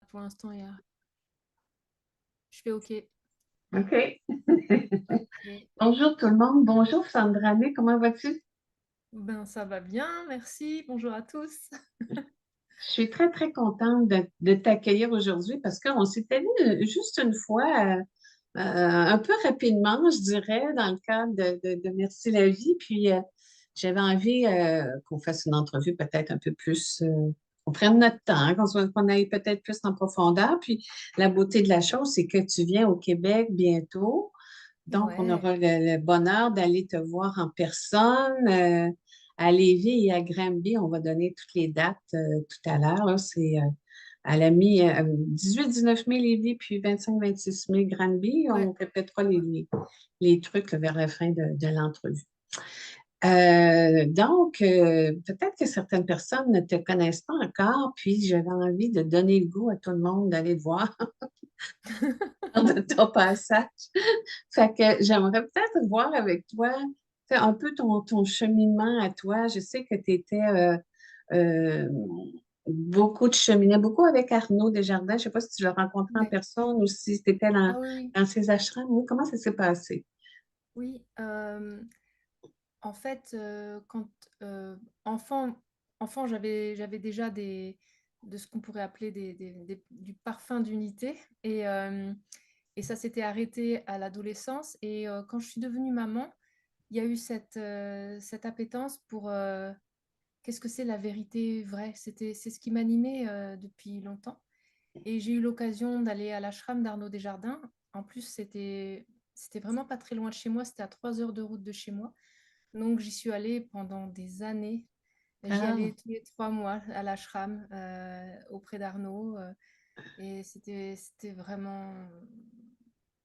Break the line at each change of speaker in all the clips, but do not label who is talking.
pour l'instant, je fais OK.
OK.
OK.
Bonjour tout le monde. Bonjour Sandrané, comment vas-tu?
Ben, ça va bien, merci. Bonjour à tous.
Je suis très, très contente de t'accueillir aujourd'hui parce qu'on s'était vu juste une fois, un peu rapidement, je dirais, dans le cadre de Merci la vie. Puis j'avais envie qu'on fasse une entrevue peut-être un peu plus, qu'on prenne notre temps, hein, qu'on aille peut-être plus en profondeur. Puis la beauté de la chose, c'est que tu viens au Québec bientôt. Donc, on
Ouais,
aura le bonheur d'aller te voir en personne. À Lévis et à Granby, on va donner toutes les dates tout à l'heure. Là. C'est à la 18-19 mai Lévis, puis 25-26 mai Granby.
ouais.
On répétera les trucs vers la fin de l'entrevue. Peut-être que certaines personnes ne te connaissent pas encore, puis j'avais envie de donner le goût à tout le monde d'aller te voir de ton passage. Fait que j'aimerais peut-être voir avec toi un peu ton cheminement à toi. Je sais que tu étais euh, beaucoup de cheminais, beaucoup avec Arnaud Desjardins. Je ne sais pas si tu l'as rencontré en
Ouais.
personne ou si tu étais
Ah oui, oui.
dans ses ashrams. Oui, comment ça s'est passé?
Oui, en fait, quand enfant, enfant, j'avais déjà de ce qu'on pourrait appeler du parfum d'unité. Et ça s'était arrêté à l'adolescence. Et quand je suis devenue maman, il y a eu cette appétence pour qu'est-ce que c'est la vérité vraie. C'est ce qui m'animait depuis longtemps. Et j'ai eu l'occasion d'aller à l'ashram d'Arnaud Desjardins. En plus, c'était vraiment pas très loin de chez moi. C'était à 3 heures de route de chez moi. Donc, j'y suis allée pendant des années. J'y
Ah,
allais tous les 3 mois à l'ashram auprès d'Arnaud. Et c'était vraiment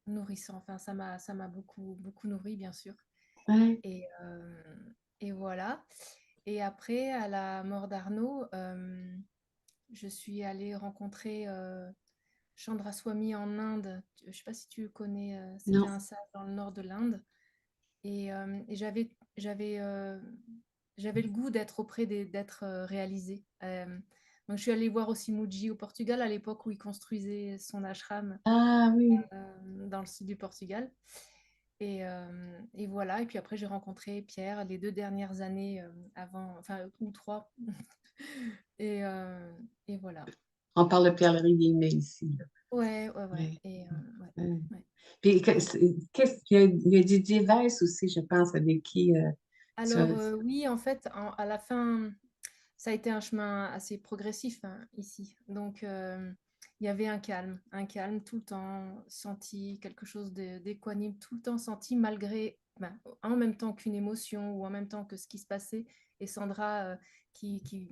nourrissant. Enfin, ça m'a beaucoup, beaucoup nourri, bien sûr.
ouais.
Et, euh, et voilà. Et après, à la mort d'Arnaud, je suis allée rencontrer Chandraswami en Inde. Je ne sais pas si tu le connais, c'était
Non.
un sage dans le nord de l'Inde. Et j'avais le goût d'être d'être réalisée. Donc je suis allée voir aussi Muji au Portugal à l'époque où il construisait son ashram
Ah oui.
dans le sud du Portugal. Et voilà. Et puis après, j'ai rencontré Pierre les 2 dernières années avant, enfin, ou trois. Et, euh, et voilà.
On parle de Pierre-Marie Guillemets ici. Là.
Ouais, ouais, ouais.
Ouais.
Ouais,
Ouais.
ouais.
Puis,
Et
qu'est-ce qu'il y a Didier Weiss aussi, je pense, avec qui tu
alors,
as-
oui, en fait, à la fin, ça a été un chemin assez progressif hein, ici. Donc, il y avait un calme tout le temps, senti quelque chose d'équanime, tout le temps senti, malgré, ben, en même temps qu'une émotion ou en même temps que ce qui se passait. Et Sandra, qui, qui,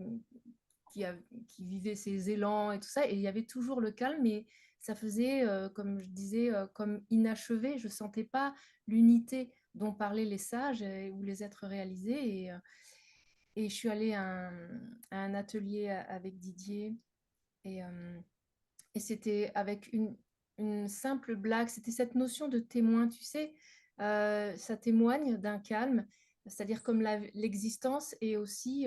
qui, a- qui vivait ses élans et tout ça, et il y avait toujours le calme, mais ça faisait, comme je disais, comme inachevé. Je sentais pas l'unité dont parlaient les sages ou les êtres réalisés. Et je suis allée à un atelier avec Didier et, euh, et c'était avec une simple blague. C'était cette notion de témoin, tu sais, ça témoigne d'un calme, c'est-à-dire comme l'existence et aussi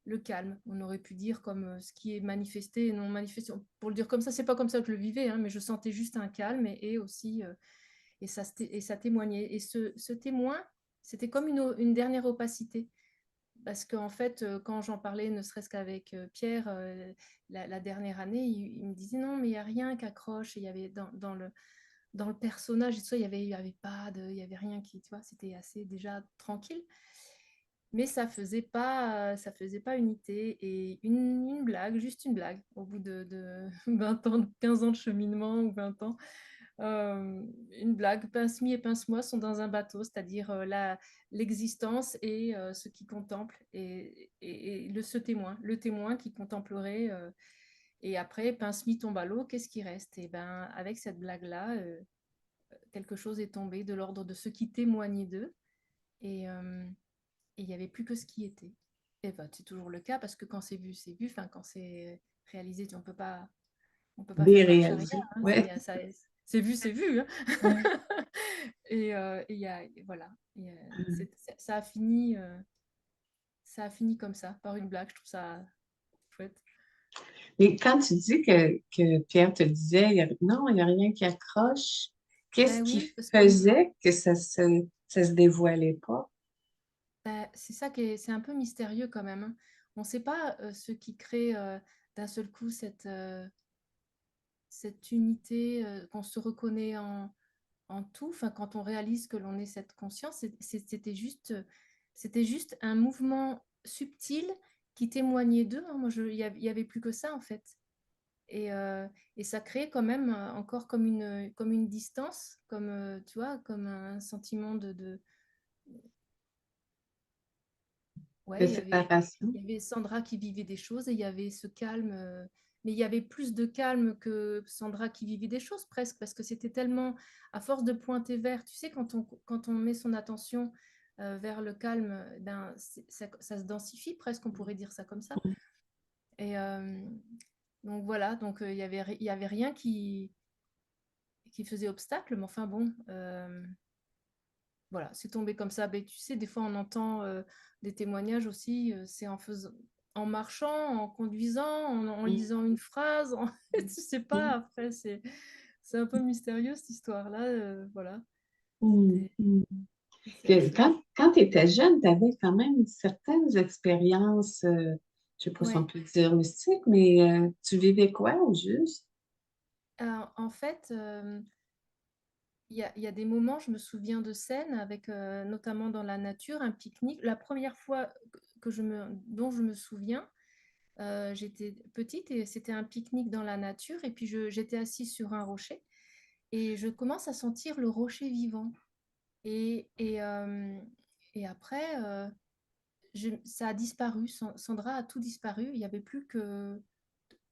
le calme. On aurait pu dire comme ce qui est manifesté et non manifesté. Pour le dire comme ça, c'est pas comme ça que je le vivais, hein, mais je sentais juste un calme et aussi et ça témoignait. Et ce témoin, c'était comme une dernière opacité. Parce qu'en fait, quand j'en parlais, ne serait-ce qu'avec Pierre, la dernière année, il me disait non, mais il n'y a rien qui accroche. Et il y avait dans le personnage, et tout ça, il y avait pas il y avait rien qui, tu vois, c'était assez déjà tranquille. Mais ça faisait pas unité. Et une blague, juste une blague, au bout de 20 ans, 15 ans de cheminement ou 20 ans, euh, une blague, Pince-Mi et Pince-Moi sont dans un bateau, c'est-à-dire l'existence et ce qui contemple, et ce témoin, le témoin qui contemplerait. Et après, Pince-Mi tombe à l'eau, qu'est-ce qui reste? Et ben, avec cette blague-là, quelque chose est tombé de l'ordre de ce qui témoignait d'eux, et il n'y avait plus que ce qui était. Et ben, c'est toujours le cas parce que quand c'est vu, c'est vu. Enfin, quand c'est réalisé, on peut pas faire marche
déréalisé.
arrière. Hein.
Ouais.
C'est vu. Hein.
Ouais.
Et il y a, voilà. Ça a fini, ça a fini comme ça, par une blague. Je trouve ça chouette.
Mais quand tu dis que Pierre te disait, non, il n'y a rien qui accroche, qu'est-ce
Ben
qui
oui, parce que
faisait que ça se dévoilait pas?
c'est ça qui est, c'est un peu mystérieux quand même, hein. On ne sait pas ce qui crée d'un seul coup cette unité, qu'on se reconnaît en tout, enfin, quand on réalise que l'on est cette conscience, c'était juste un mouvement subtil qui témoignait d'eux, hein. Moi, il y avait plus que ça en fait. Et, euh, et ça crée quand même encore comme une distance, comme, tu vois, comme un sentiment
De
ouais,
séparation?
il y avait Sandra qui vivait des choses et il y avait ce calme, mais il y avait plus de calme que Sandra qui vivait des choses presque, parce que c'était tellement, à force de pointer vers, tu sais, quand on met son attention vers le calme, ben, ça se densifie presque, on pourrait dire ça comme ça. Et donc voilà, donc il y avait rien qui faisait obstacle, mais enfin bon, voilà, c'est tombé comme ça. Mais tu sais, des fois, on entend des témoignages aussi, c'est en marchant, en conduisant, en
Mm,
lisant une phrase, tu sais pas,
mm,
après, c'est un peu mystérieux cette histoire-là. Voilà,
mm,
c'était
mm.
c'est autre chose.
Quand tu étais jeune, tu avais quand même certaines expériences, je sais pas si on
Ouais.
peut dire mystiques, mais tu vivais quoi au juste?
Alors, en fait, il y a des moments, je me souviens de scènes avec, notamment dans la nature, un pique-nique. La première fois dont je me souviens, j'étais petite et c'était un pique-nique dans la nature. Et puis j'étais assise sur un rocher et je commence à sentir le rocher vivant. Et, et, euh, et après, ça a disparu. Sandra a tout disparu. Il n'y avait plus que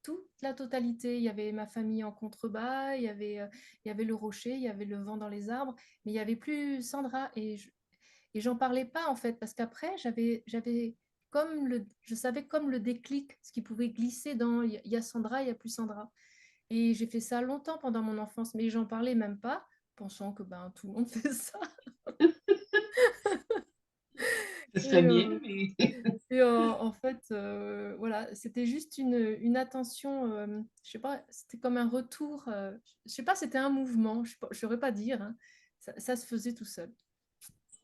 toute la totalité. Il y avait ma famille en contrebas, il y avait le rocher, il y avait le vent dans les arbres, mais il n'y avait plus Sandra. Et j'en parlais pas en fait, parce qu'après, j'avais je savais comme le déclic, ce qui pouvait glisser dans il y a Sandra, il y a plus Sandra. Et j'ai fait ça longtemps pendant mon enfance, mais j'en parlais même pas, pensant que ben, tout le monde fait ça.
Ce serait
Et,
bien,
euh,
mais
en fait, voilà, c'était juste une attention, je sais pas, c'était comme un retour, je sais pas, c'était un mouvement, je saurais pas dire, hein. Ça se faisait tout seul.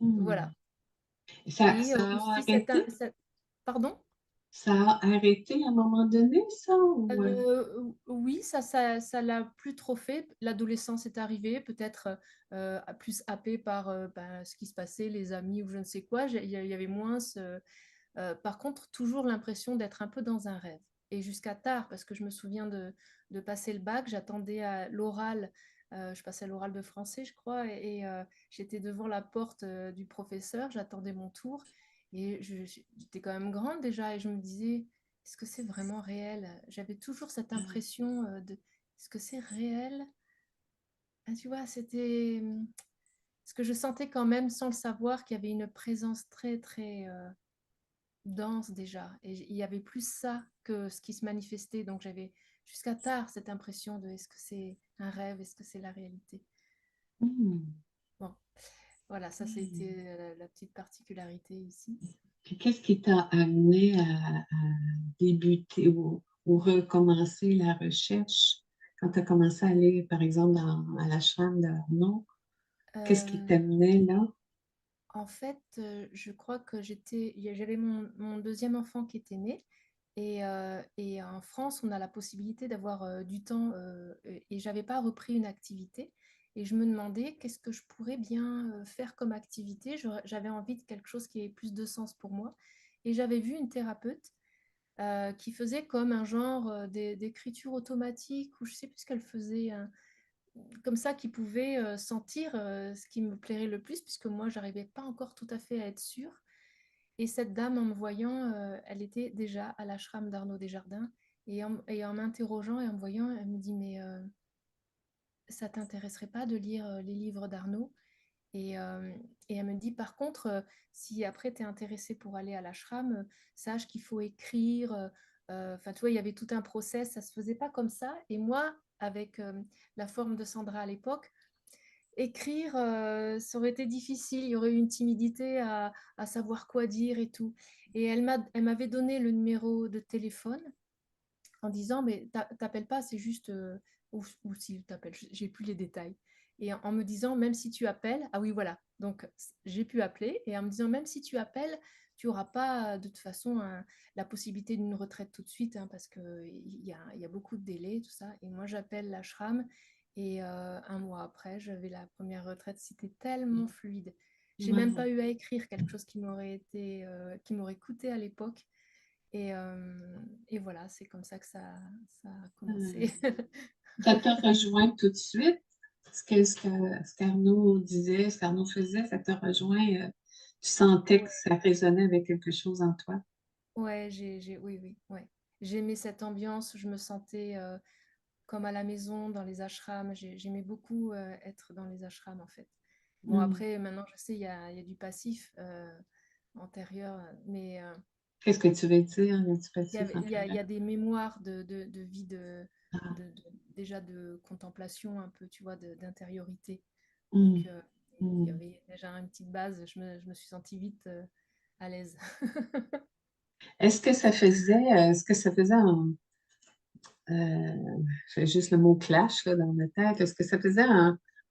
hmm.
Voilà. Et
Ça a
aussi,
arrêté?
pardon?
Ça a arrêté à un moment donné, ça? Ou,
Oui, ça l'a plus trop fait. L'adolescence est arrivée, peut-être plus happée par ben, ce qui se passait, les amis ou je ne sais quoi. Il y avait moins par contre, toujours l'impression d'être un peu dans un rêve. Et jusqu'à tard, parce que je me souviens de passer le bac, j'attendais à l'oral, je passais à l'oral de français, je crois, j'étais devant la porte du professeur, j'attendais mon tour, et j'étais quand même grande déjà, et je me disais, est-ce que c'est vraiment réel? J'avais toujours cette impression est-ce que c'est réel? Ah, tu vois, c'était... Parce que je sentais quand même, sans le savoir, qu'il y avait une présence très, très dense déjà. Et il y avait plus ça que ce qui se manifestait. Donc j'avais jusqu'à tard cette impression de est-ce que c'est un rêve, est-ce que c'est la réalité?
hmm.
Bon, voilà, ça
Hmm.
c'était la petite particularité ici.
Puis qu'est-ce qui t'a amené à débuter ou recommencer la recherche quand tu as commencé à aller, par exemple, à la chambre d'Arnaud? Qu'est-ce qui
Euh,
t'amenait là?
En fait, je crois que j'avais mon deuxième enfant qui était né. Et en France, on a la possibilité d'avoir du temps et j'avais pas repris une activité. Et je me demandais qu'est-ce que je pourrais bien faire comme activité. J'avais envie de quelque chose qui ait plus de sens pour moi. Et j'avais vu une thérapeute qui faisait comme un genre d'écriture automatique, ou je sais plus ce qu'elle faisait, comme ça, qui pouvait sentir ce qui me plairait le plus, puisque moi, j'arrivais pas encore tout à fait à être sûre. Et cette dame, en me voyant, elle était déjà à l'ashram d'Arnaud Desjardins. Et en m'interrogeant et en me voyant, elle me dit, mais ça t'intéresserait pas de lire les livres d'Arnaud? Et, euh, et elle me dit, par contre, si après tu es intéressée pour aller à l'ashram, sache qu'il faut écrire. Enfin, tu vois, il y avait tout un process, ça se faisait pas comme ça. Et moi, avec la forme de Sandra à l'époque, écrire, ça aurait été difficile. Il y aurait eu une timidité à savoir quoi dire et tout. Et elle m'avait donné le numéro de téléphone en disant, mais t'appelles pas, c'est juste, ou si t'appelles, j'ai plus les détails. Et en me disant, même si tu appelles, ah oui, voilà, donc j'ai pu appeler, et en me disant, même si tu appelles, tu n'auras pas de toute façon la possibilité d'une retraite tout de suite, hein, parce qu'il y a beaucoup de délais, tout ça. Et moi, j'appelle l'ashram, et un mois après, j'avais la première retraite. C'était tellement fluide. J'ai même
Ouais.
pas eu à écrire quelque chose qui m'aurait coûté à l'époque. Et voilà, c'est comme ça que ça a
Euh,
commencé.
Ça t'a rejoint tout de suite? Ce qu'Arnaud disait, ce qu'Arnaud faisait, ça t'a rejoint? Tu sentais que
Ouais,
ça résonnait avec quelque chose en toi?
ouais, oui, oui, ouais. J'aimais cette ambiance, je me sentais comme à la maison, dans les ashrams. J'aimais beaucoup être dans les ashrams, en fait. Bon,
Hmm.
après, maintenant, je sais, il y a du passif antérieur, mais
Qu'est-ce que tu veux dire, du passif
il y
intérieur?
a des mémoires de vie,
Ah.
déjà de contemplation un peu, tu vois, d'intériorité.
Hmm.
Donc, il y
Hmm.
avait déjà une petite base. Je me suis sentie vite à l'aise.
Est-ce que ça faisait j'ai juste le mot clash là, dans ma tête, est-ce que ça faisait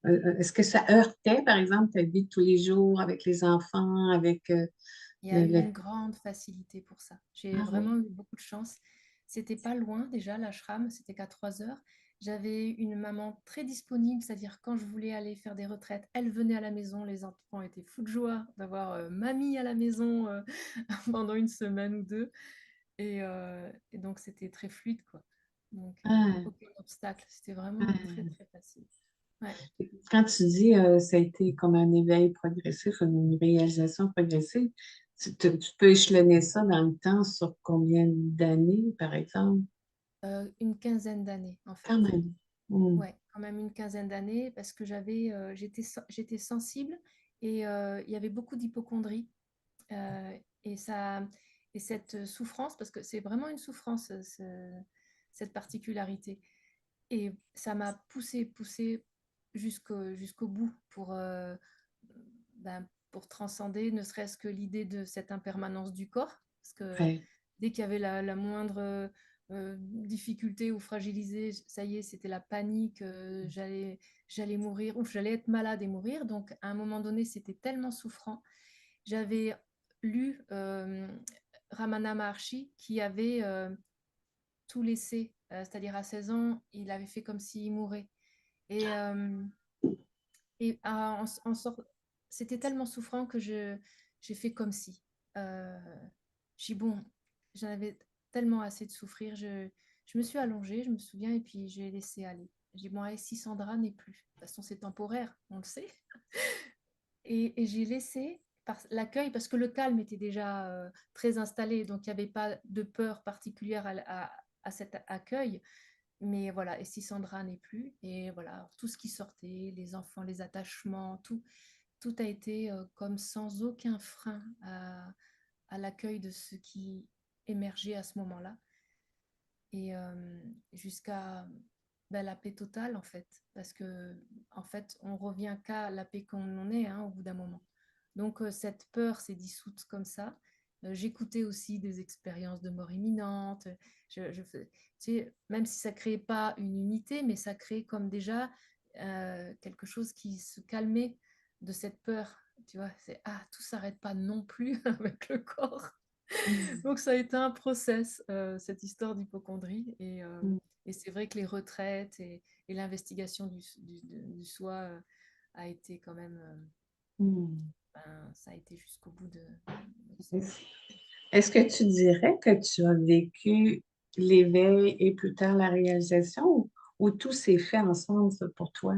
est-ce que ça heurtait, par exemple, ta vie de tous les jours avec les enfants, avec
Il y a
le,
eu
le-
une grande facilité pour ça. J'ai
Ah
vraiment
oui.
eu beaucoup de chance. C'était pas loin déjà, l'ashram, c'était qu'à 3 heures. J'avais une maman très disponible, c'est-à-dire quand je voulais aller faire des retraites, elle venait à la maison. Les enfants étaient fous de joie d'avoir mamie à la maison pendant une semaine ou deux. Et donc c'était très fluide, quoi. Donc
Ah,
aucun obstacle, c'était vraiment très
ah.
très facile. Ouais.
Quand tu dis ça a été comme un éveil progressif, une réalisation progressive, tu peux échelonner ça dans le temps sur combien d'années, par exemple?
Une quinzaine d'années en
Quand
fait.
même. Hmm.
Ouais, quand même une quinzaine d'années parce que j'étais sensible et il y avait beaucoup d'hypocondrie euh, et ça et cette souffrance parce que c'est vraiment une souffrance cette particularité et ça m'a poussé jusqu'au bout pour transcender ne serait-ce que l'idée de cette impermanence du corps parce que
Ouais.
dès qu'il y avait la moindre difficulté ou fragilisé, ça y est, c'était la panique, j'allais mourir, ou j'allais être malade et mourir. Donc, à un moment donné, c'était tellement souffrant. J'avais lu Ramana Maharshi qui avait tout laissé, c'est-à-dire à 16 ans, il avait fait comme s'il mourait. Et, euh, en sort... c'était tellement souffrant que j'ai fait comme si. Euh, j'ai dit, bon, j'en avais tellement assez de souffrir. Je me suis allongée, je me souviens, et puis j'ai laissé aller. J'ai dit, bon, allez, si Sandra n'est plus. De toute façon, c'est temporaire, on le sait. Et j'ai laissé l'accueil parce que le calme était déjà très installé, donc il n'y avait pas de peur particulière à cet accueil. Mais voilà, et si Sandra n'est plus, et voilà, tout ce qui sortait, les enfants, les attachements, tout a été comme sans aucun frein à l'accueil de ce qui émergeait à ce moment-là. Et jusqu'à la paix totale, en fait. Parce que, en fait, on revient qu'à la paix qu'on en est, hein, au bout d'un moment. Donc, cette peur s'est dissoute comme ça. J'écoutais aussi des expériences de mort imminente. Tu sais, même si ça ne créait pas une unité, mais ça créait comme déjà quelque chose qui se calmait de cette peur. Tu vois, c'est ah, tout s'arrête pas non plus avec le corps.
Hmm.
Donc ça a été un process, cette histoire d'hypocondrie.
Hmm.
Et c'est vrai que les retraites et l'investigation du soi a été quand même,
Hmm.
ça a été jusqu'au bout de ça.
Est-ce est-ce que tu dirais que tu as vécu l'éveil et plus tard la réalisation ou tout s'est fait ensemble ça, pour toi?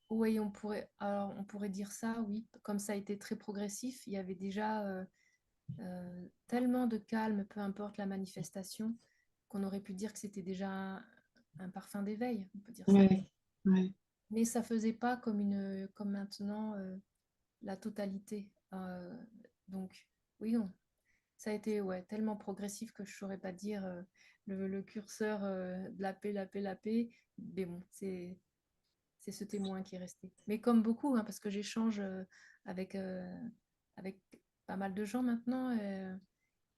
Oui, on pourrait dire ça, oui. Comme ça a été très progressif, il y avait déjà tellement de calme, peu importe la manifestation, qu'on aurait pu dire que c'était déjà un parfum d'éveil, on peut dire ça.
Oui, oui.
Mais ça faisait pas comme maintenant la totalité. Donc, oui, non. Ça a été ouais, tellement progressif que je ne saurais pas dire le curseur de la paix, la paix, la paix. Mais bon, c'est ce témoin qui est resté. Mais comme beaucoup, hein, parce que j'échange avec, avec pas mal de gens maintenant.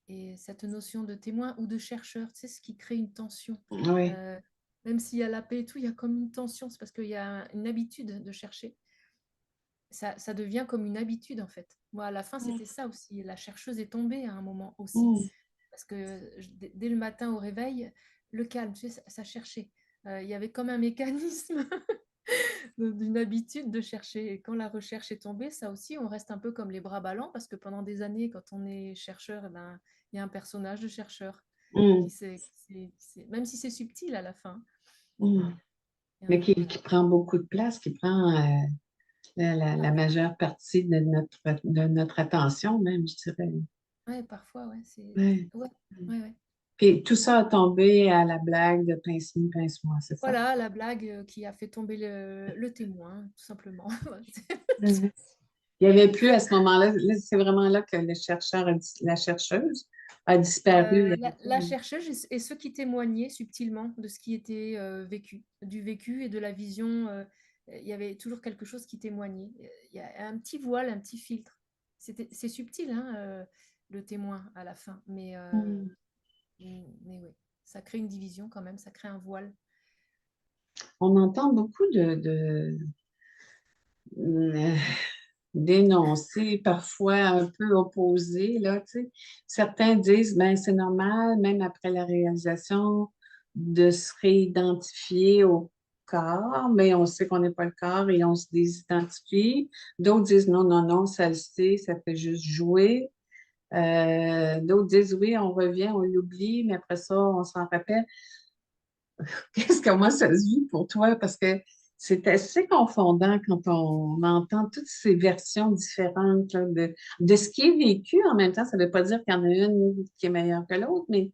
Et cette notion de témoin ou de chercheur, tu sais, ce qui crée une tension.
Oui.
Euh, Même s'il y a la paix et tout, il y a comme une tension, c'est parce qu'il y a une habitude de chercher. Ça devient comme une habitude, en fait. Moi, à la fin, c'était ça aussi. La chercheuse est tombée à un moment aussi.
Mm.
Parce que dès le matin au réveil, le calme, tu sais, ça cherchait. Il y avait comme un mécanisme d'une habitude de chercher. Et quand la recherche est tombée, ça aussi, on reste un peu comme les bras ballants parce que pendant des années, quand on est chercheur, eh ben, il y a un personnage de chercheur
Mm.
même si c'est subtil à la fin.
Mm. Mais qui prend beaucoup de place, qui prend la majeure partie de notre attention, même, je dirais.
Ouais, parfois, ouais,
Ouais.
ouais, ouais, ouais.
Puis tout ça a tombé à la blague de pince-mi, pince-moi, c'est ça?
Voilà la blague qui a fait tomber le témoin, tout simplement.
Mhm. Il n'y avait plus à ce moment-là, c'est vraiment là que le chercheur la chercheuse a disparu.
La chercheuse et ceux qui témoignaient subtilement de ce qui était vécu, du vécu et de la vision. Il y avait toujours quelque chose qui témoignait. Il y a un petit voile, un petit filtre. C'est subtil, hein, le témoin à la fin.
Mm.
Mais oui, ça crée une division quand même, ça crée un voile.
On entend beaucoup d'énoncés parfois un peu opposés, là, tu sais. Certains disent, ben, c'est normal, même après la réalisation, de se réidentifier au corps, mais on sait qu'on n'est pas le corps et on se désidentifie. D'autres disent, non, non, non, ça le sait, ça fait juste jouer. D'autres disent, oui, on revient, on l'oublie, mais après ça, on s'en rappelle. Comment ça se vit pour toi? Parce que c'est assez confondant quand on entend toutes ces versions différentes là, de ce qui est vécu. En même temps, ça ne veut pas dire qu'il y en a une qui est meilleure que l'autre, mais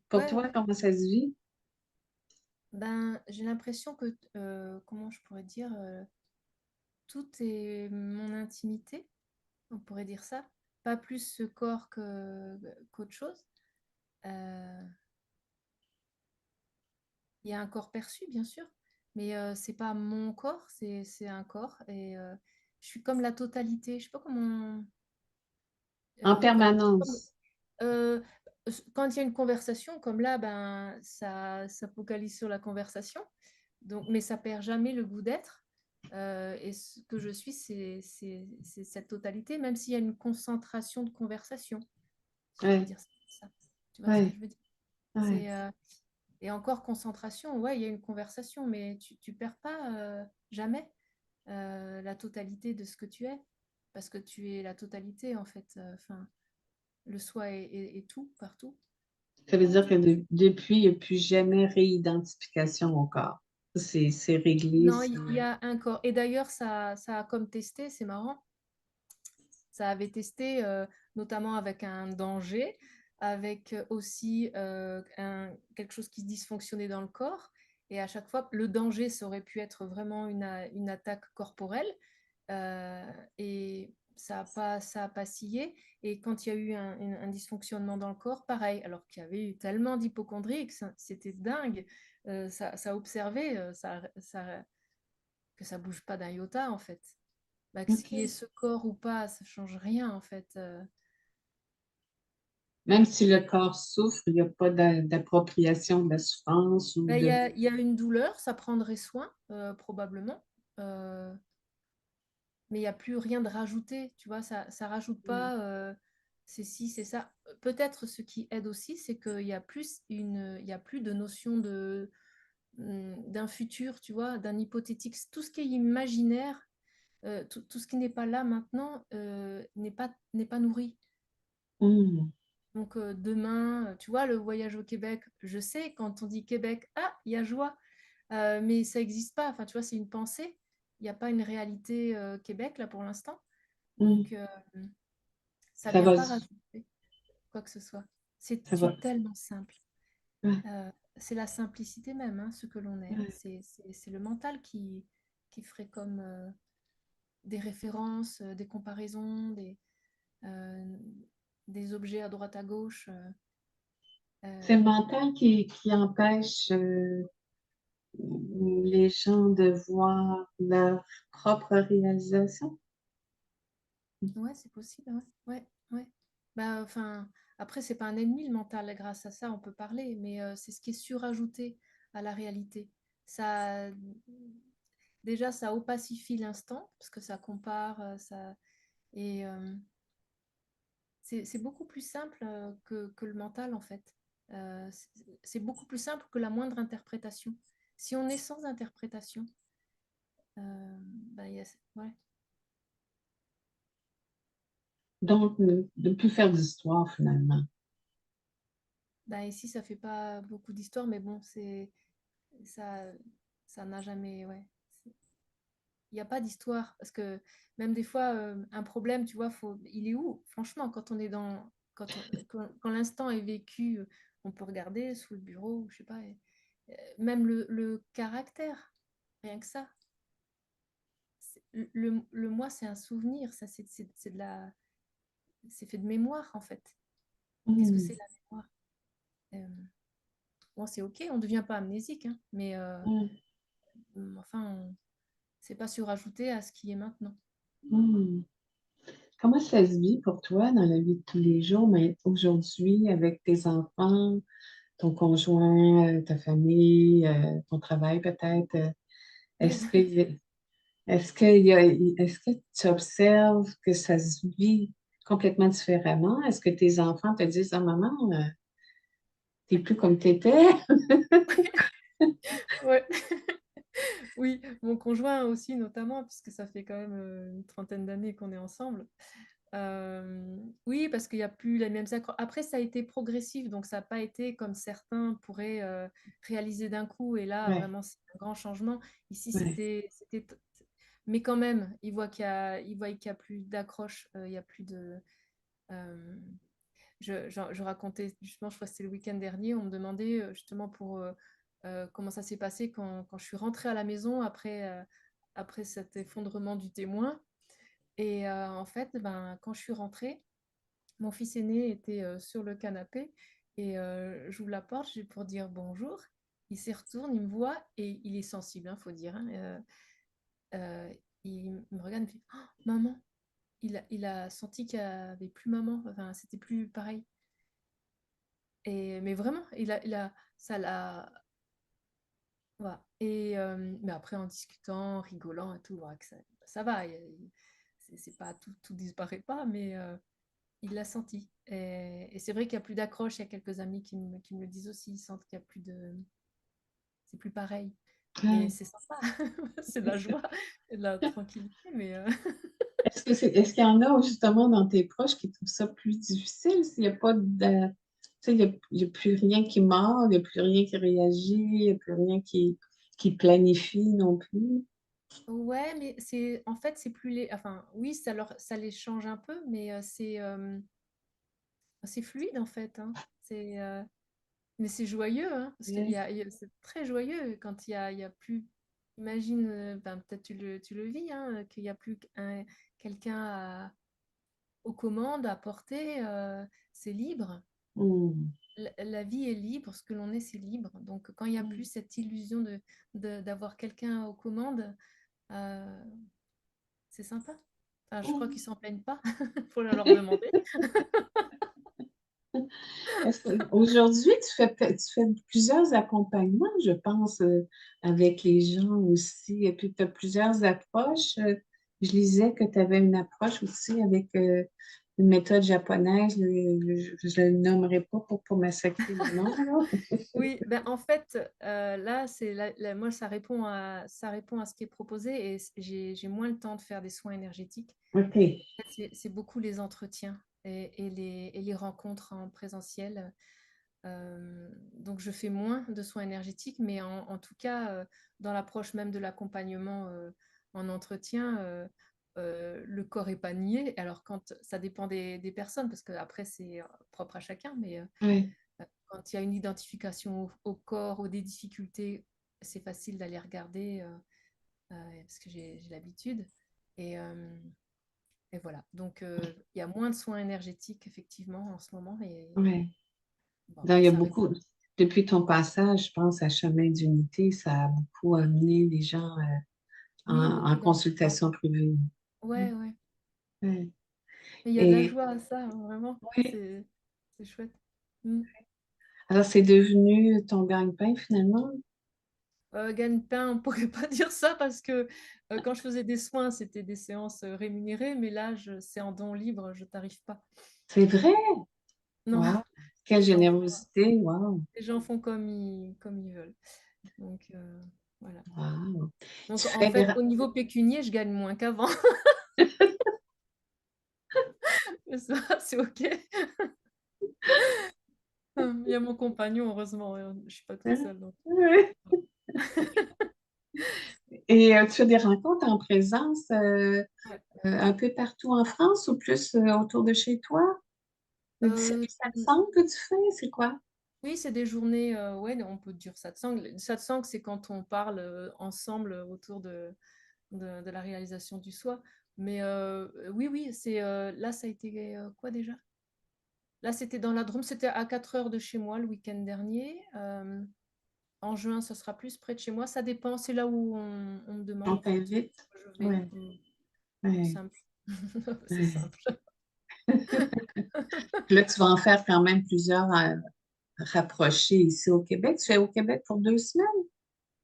pour
Ouais,
toi,
ouais.
comment ça se vit?
Ben, j'ai l'impression que, comment je pourrais dire, tout est mon intimité, on pourrait dire ça. Pas plus ce corps qu'autre chose. Euh, Il y a un corps perçu, bien sûr, mais c'est pas mon corps, c'est un corps. Et je suis comme la totalité. Je sais pas comment.
En
Comme,
permanence.
euh, quand il y a une conversation, comme là, ben, ça focalise sur la conversation. Donc, mais ça perd jamais le goût d'être. Et ce que je suis, c'est cette totalité, même s'il y a une concentration de conversation, si je peux
Oui,
dire ça. Tu vois ce que
oui,
je veux dire?
oui.
C'est, et encore concentration, ouais, il y a une conversation, mais tu perds pas jamais la totalité de ce que tu es, parce que tu es la totalité en fait. Enfin, le soi est tout, partout.
Ça veut dire que
Tout.
depuis, il n'y a plus jamais réidentification au corps. C'est réglé.
Non, il y a un corps. Et d'ailleurs, ça a comme testé, c'est marrant, ça avait testé notamment avec un danger, avec aussi quelque chose qui dysfonctionnait dans le corps. Et à chaque fois, le danger, ça aurait pu être vraiment une attaque corporelle. Euh, et ça a pas scié. Et quand il y a eu un dysfonctionnement dans le corps, pareil, alors qu'il y avait eu tellement d'hypochondrie que c'était dingue. Ça observait que ça bouge pas d'un iota, en fait. Bah, que qu'il y ait
OK.
ce corps ou pas, ça change rien, en fait.
Même si le corps souffre, il n'y a pas d'appropriation de la souffrance ou
Bah,
de...
il y a une douleur, ça prendrait soin, probablement. Euh, mais il n'y a plus rien de rajouté, tu vois, ça rajoute pas c'est ci, c'est ça. Peut-être ce qui aide aussi, c'est qu'il y a il y a plus de notion d'un futur, tu vois, d'un hypothétique. Tout ce qui est imaginaire, tout ce qui n'est pas là maintenant n'est pas nourri.
Hmm.
Donc demain, tu vois, le voyage au Québec, je sais, quand on dit Québec, ah, il y a joie. Mais ça n'existe pas. Enfin, tu vois, c'est une pensée. Il n'y a pas une réalité Québec là pour l'instant.
Hmm.
Donc, ça
Ça
vient
va,
pas rajouter quoi que ce soit.
ça va.
C'est tellement simple.
Ouais,
C'est la simplicité même, hein, ce que l'on est. Hein.
ouais.
C'est le mental qui ferait comme des références, des comparaisons, euh, des objets à droite à gauche.
C'est le
Euh,
mental qui empêche les gens de voir leur propre réalisation.
ouais, c'est possible. Ouais, ouais, ouais. Bah, enfin. Après, c'est pas un ennemi le mental, grâce à ça, on peut parler, mais c'est ce qui est surajouté à la réalité. Ça, déjà, ça opacifie l'instant, parce que ça compare, et c'est beaucoup plus simple que le mental, en fait. C'est beaucoup plus simple que la moindre interprétation. Si on est sans interprétation, bah, ouais.
Donc, de plus faire d'histoire finalement.
Bah, ici, ça fait pas beaucoup d'histoire, mais bon, ça, ça n'a jamais, ouais. Il n'y a pas d'histoire parce que même des fois, un problème, tu vois, il est où? Franchement, quand on est quand l'instant est vécu, on peut regarder sous le bureau, je sais pas, même le caractère, rien que ça. Le moi, c'est un souvenir, ça, c'est fait de mémoire en fait. Qu'est-ce que
Hmm,
c'est la mémoire? Euh, bon, c'est ok, on ne devient pas amnésique, hein, mais
hmm,
enfin, c'est pas surajouté à ce qui est maintenant.
hmm. Comment ça se vit pour toi dans la vie de tous les jours, mais aujourd'hui avec tes enfants, ton conjoint, ta famille, ton travail peut-être?
Oui.
Est-ce que, est-ce que tu observes que ça se vit complètement différemment? Est-ce que tes enfants te disent, ah maman, t'es plus comme t'étais?
Ouais. Oui, mon conjoint aussi, notamment, puisque ça fait quand même une trentaine d'années qu'on est ensemble. Oui, parce qu'il n'y a plus les mêmes accroches. Après, ça a été progressif, donc ça n'a pas été comme certains pourraient réaliser d'un coup. Et là,
Ouais,
vraiment, c'est un grand changement. Ici,
ouais.
mais quand même, il voit qu'il n'y a plus d'accroche, il y a plus de. euh, je racontais justement, je crois que c'était le week-end dernier, on me demandait justement pour comment ça s'est passé quand je suis rentrée à la maison après cet effondrement du témoin. Et en fait, ben, quand je suis rentrée, mon fils aîné était sur le canapé et j'ouvre la porte pour dire bonjour. Il s'y retourne, il me voit et il est sensible, il faut dire, hein, euh, il me regarde et me fait oh, maman. Il a senti qu'il n'y avait plus maman, enfin, c'était plus pareil. Mais vraiment, ça l'a. Voilà. Mais après, en discutant, en rigolant et tout, voilà, que ça va. C'est pas tout disparaît pas, mais il l'a senti. Et c'est vrai qu'il n'y a plus d'accroche. Il y a quelques amis qui me le disent aussi. Ils sentent qu'il y a plus de. C'est plus pareil. Mais
Ouais.
c'est sympa. C'est de la joie et de la tranquillité. Mais
Est-ce qu'il y en a justement dans tes proches qui trouvent ça plus difficile s'il n'y a pas de, tu sais, il y a plus rien qui mord, il n'y a plus rien qui réagit, il n'y a plus rien qui planifie non plus?
ouais, mais en fait, c'est plus les. Enfin, oui, ça les change un peu, mais c'est fluide en fait, hein. Mais c'est joyeux, hein, parce que
Ouais.
c'est très joyeux quand il y a plus. Imagine, ben, peut-être tu le vis, hein, qu'il n'y a plus quelqu'un aux commandes à porter, c'est libre.
Hmm.
La vie est libre, ce que l'on est, c'est libre. Donc, quand il n'y a plus
Hmm.
cette illusion d'avoir quelqu'un aux commandes, euh, c'est sympa. Enfin, je crois qu'ils s'en plaignent pas. Il faut leur demander.
Aujourd'hui, tu fais plusieurs accompagnements, je pense, avec les gens aussi. Et puis, tu as plusieurs approches. Je lisais que tu avais une approche aussi avec une méthode japonaise. Je ne le nommerai pas pour massacrer le nom, là.
Oui, ben en fait, là, moi, ça répond à ce qui est proposé et j'ai moins le temps de faire des soins énergétiques.
OK.
En fait, c'est beaucoup les entretiens et les rencontres en présentiel. Donc, je fais moins de soins énergétiques, mais en tout cas, dans l'approche même de l'accompagnement en entretien, le corps est pas nié. Alors, quand ça dépend des personnes, parce que après, c'est propre à chacun, mais
Ouais.
quand il y a une identification au corps ou des difficultés, c'est facile d'aller regarder parce que j'ai l'habitude. Et, euh, et voilà. Donc, il y a moins de soins énergétiques, effectivement, en ce moment. Et
Ouais.
bon,
Donc,
après,
il y a
ça répond.
beaucoup, depuis ton passage, je pense, à Chemin d'unité, ça a beaucoup amené les gens
Oui,
en
beaucoup d'entraide.
consultation privée.
Ouais, ouais.
Ouais.
Mais il y a de la
Et
joie à ça, hein, vraiment.
oui,
c'est chouette. Mm.
Alors, c'est devenu ton gagne-pain finalement?
Gagne-pain, on ne pourrait pas dire ça parce que quand je faisais des soins, c'était des séances rémunérées, mais là, c'est en don libre, je t'arrive pas.
C'est vrai?
Non,
Wow! Quelle
les gens font,
générosité! Wow!
les gens font comme ils veulent. Donc, voilà.
Wow!
Donc,
Tu
en
fais
fait,
gra-
au niveau pécunier, je gagne moins qu'avant. Mais ça, c'est OK. Il y a mon compagnon, heureusement. Je ne suis pas toute seule. Donc.
Ouais. Et tu fais des rencontres en présence
Ouais.
un peu partout en France ou plus autour de chez toi? C'est
Euh,
du satsang que tu fais, c'est quoi?
oui, c'est des journées, ouais, on peut dire satsang. Le satsang, c'est quand on parle ensemble autour de la réalisation du soi. Mais oui, oui, là, ça a été quoi déjà? Là, c'était dans la Drôme, c'était à 4 heures de chez moi le week-end dernier. En juin, ça sera plus près de chez moi. Ça dépend, c'est là où on me
On
demande en fait.
t'invite?
Je vais.
Oui, oui.
Simple. C'est simple.
Puis là, tu vas en faire quand même plusieurs rapprochés ici au Québec. Tu es au Québec pour 2 semaines?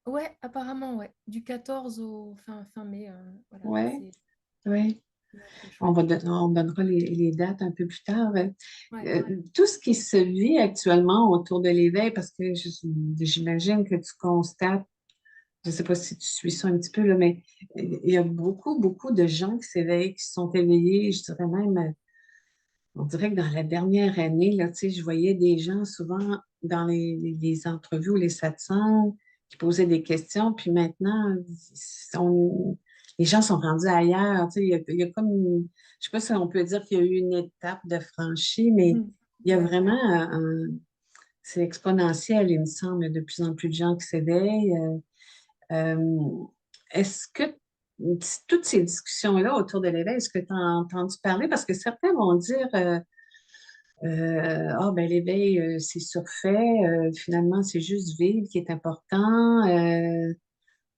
Ouais, apparemment, ouais. Du 14 au fin mai, voilà,
Oui, oui.
c'est chouette.
On donnera les dates un peu plus tard.
Ouais.
Tout ce qui se vit actuellement autour de l'éveil, parce que j'imagine que tu constates, je ne sais pas si tu suis ça un petit peu, là, mais il y a beaucoup, beaucoup de gens qui s'éveillent, qui sont éveillés, je dirais même, on dirait que dans la dernière année, là, tu sais, je voyais des gens souvent dans les entrevues ou les satsangs qui posaient des questions, puis maintenant, les gens sont rendus ailleurs. Tu sais, il y a comme, je sais pas si on peut dire qu'il y a eu une étape de franchie, mais
Mhm.
il y a
Ouais.
vraiment c'est exponentiel, il me semble, il y a de plus en plus de gens qui s'éveillent. Euh, est-ce que toutes ces discussions-là autour de l'éveil, est-ce que tu as entendu parler? Parce que certains vont dire ah, ben l'éveil, c'est surfait. Finalement, c'est juste vivre qui est important.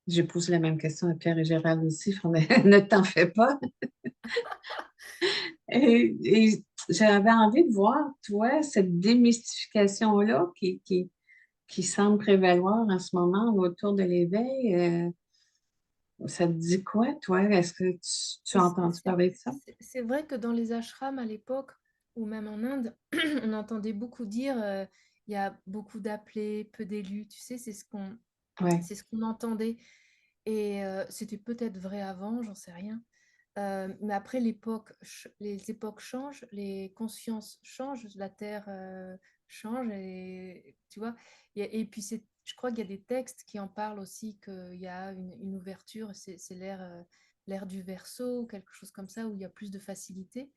Je pose la même question à Pierre et Gérald aussi. Ne t'en fais pas. Et j'avais envie de voir, toi, cette démystification-là qui semble prévaloir en ce moment autour de l'éveil. Ça te dit quoi, toi? Est-ce que tu as entendu
C'est
parler de ça?
c'est vrai que dans les ashrams à l'époque, ou même en Inde, on entendait beaucoup dire il y a beaucoup d'appelés, peu d'élus. Tu sais,
Oui,
c'est ce qu'on entendait. Et c'était peut-être vrai avant, j'en sais rien. Mais après, les époques changent, les consciences changent, la Terre change, et tu vois. Et puis, je crois qu'il y a des textes qui en parlent aussi, qu'il y a une ouverture, c'est l'ère du Verseau, ou quelque chose comme ça, où il y a plus de facilité.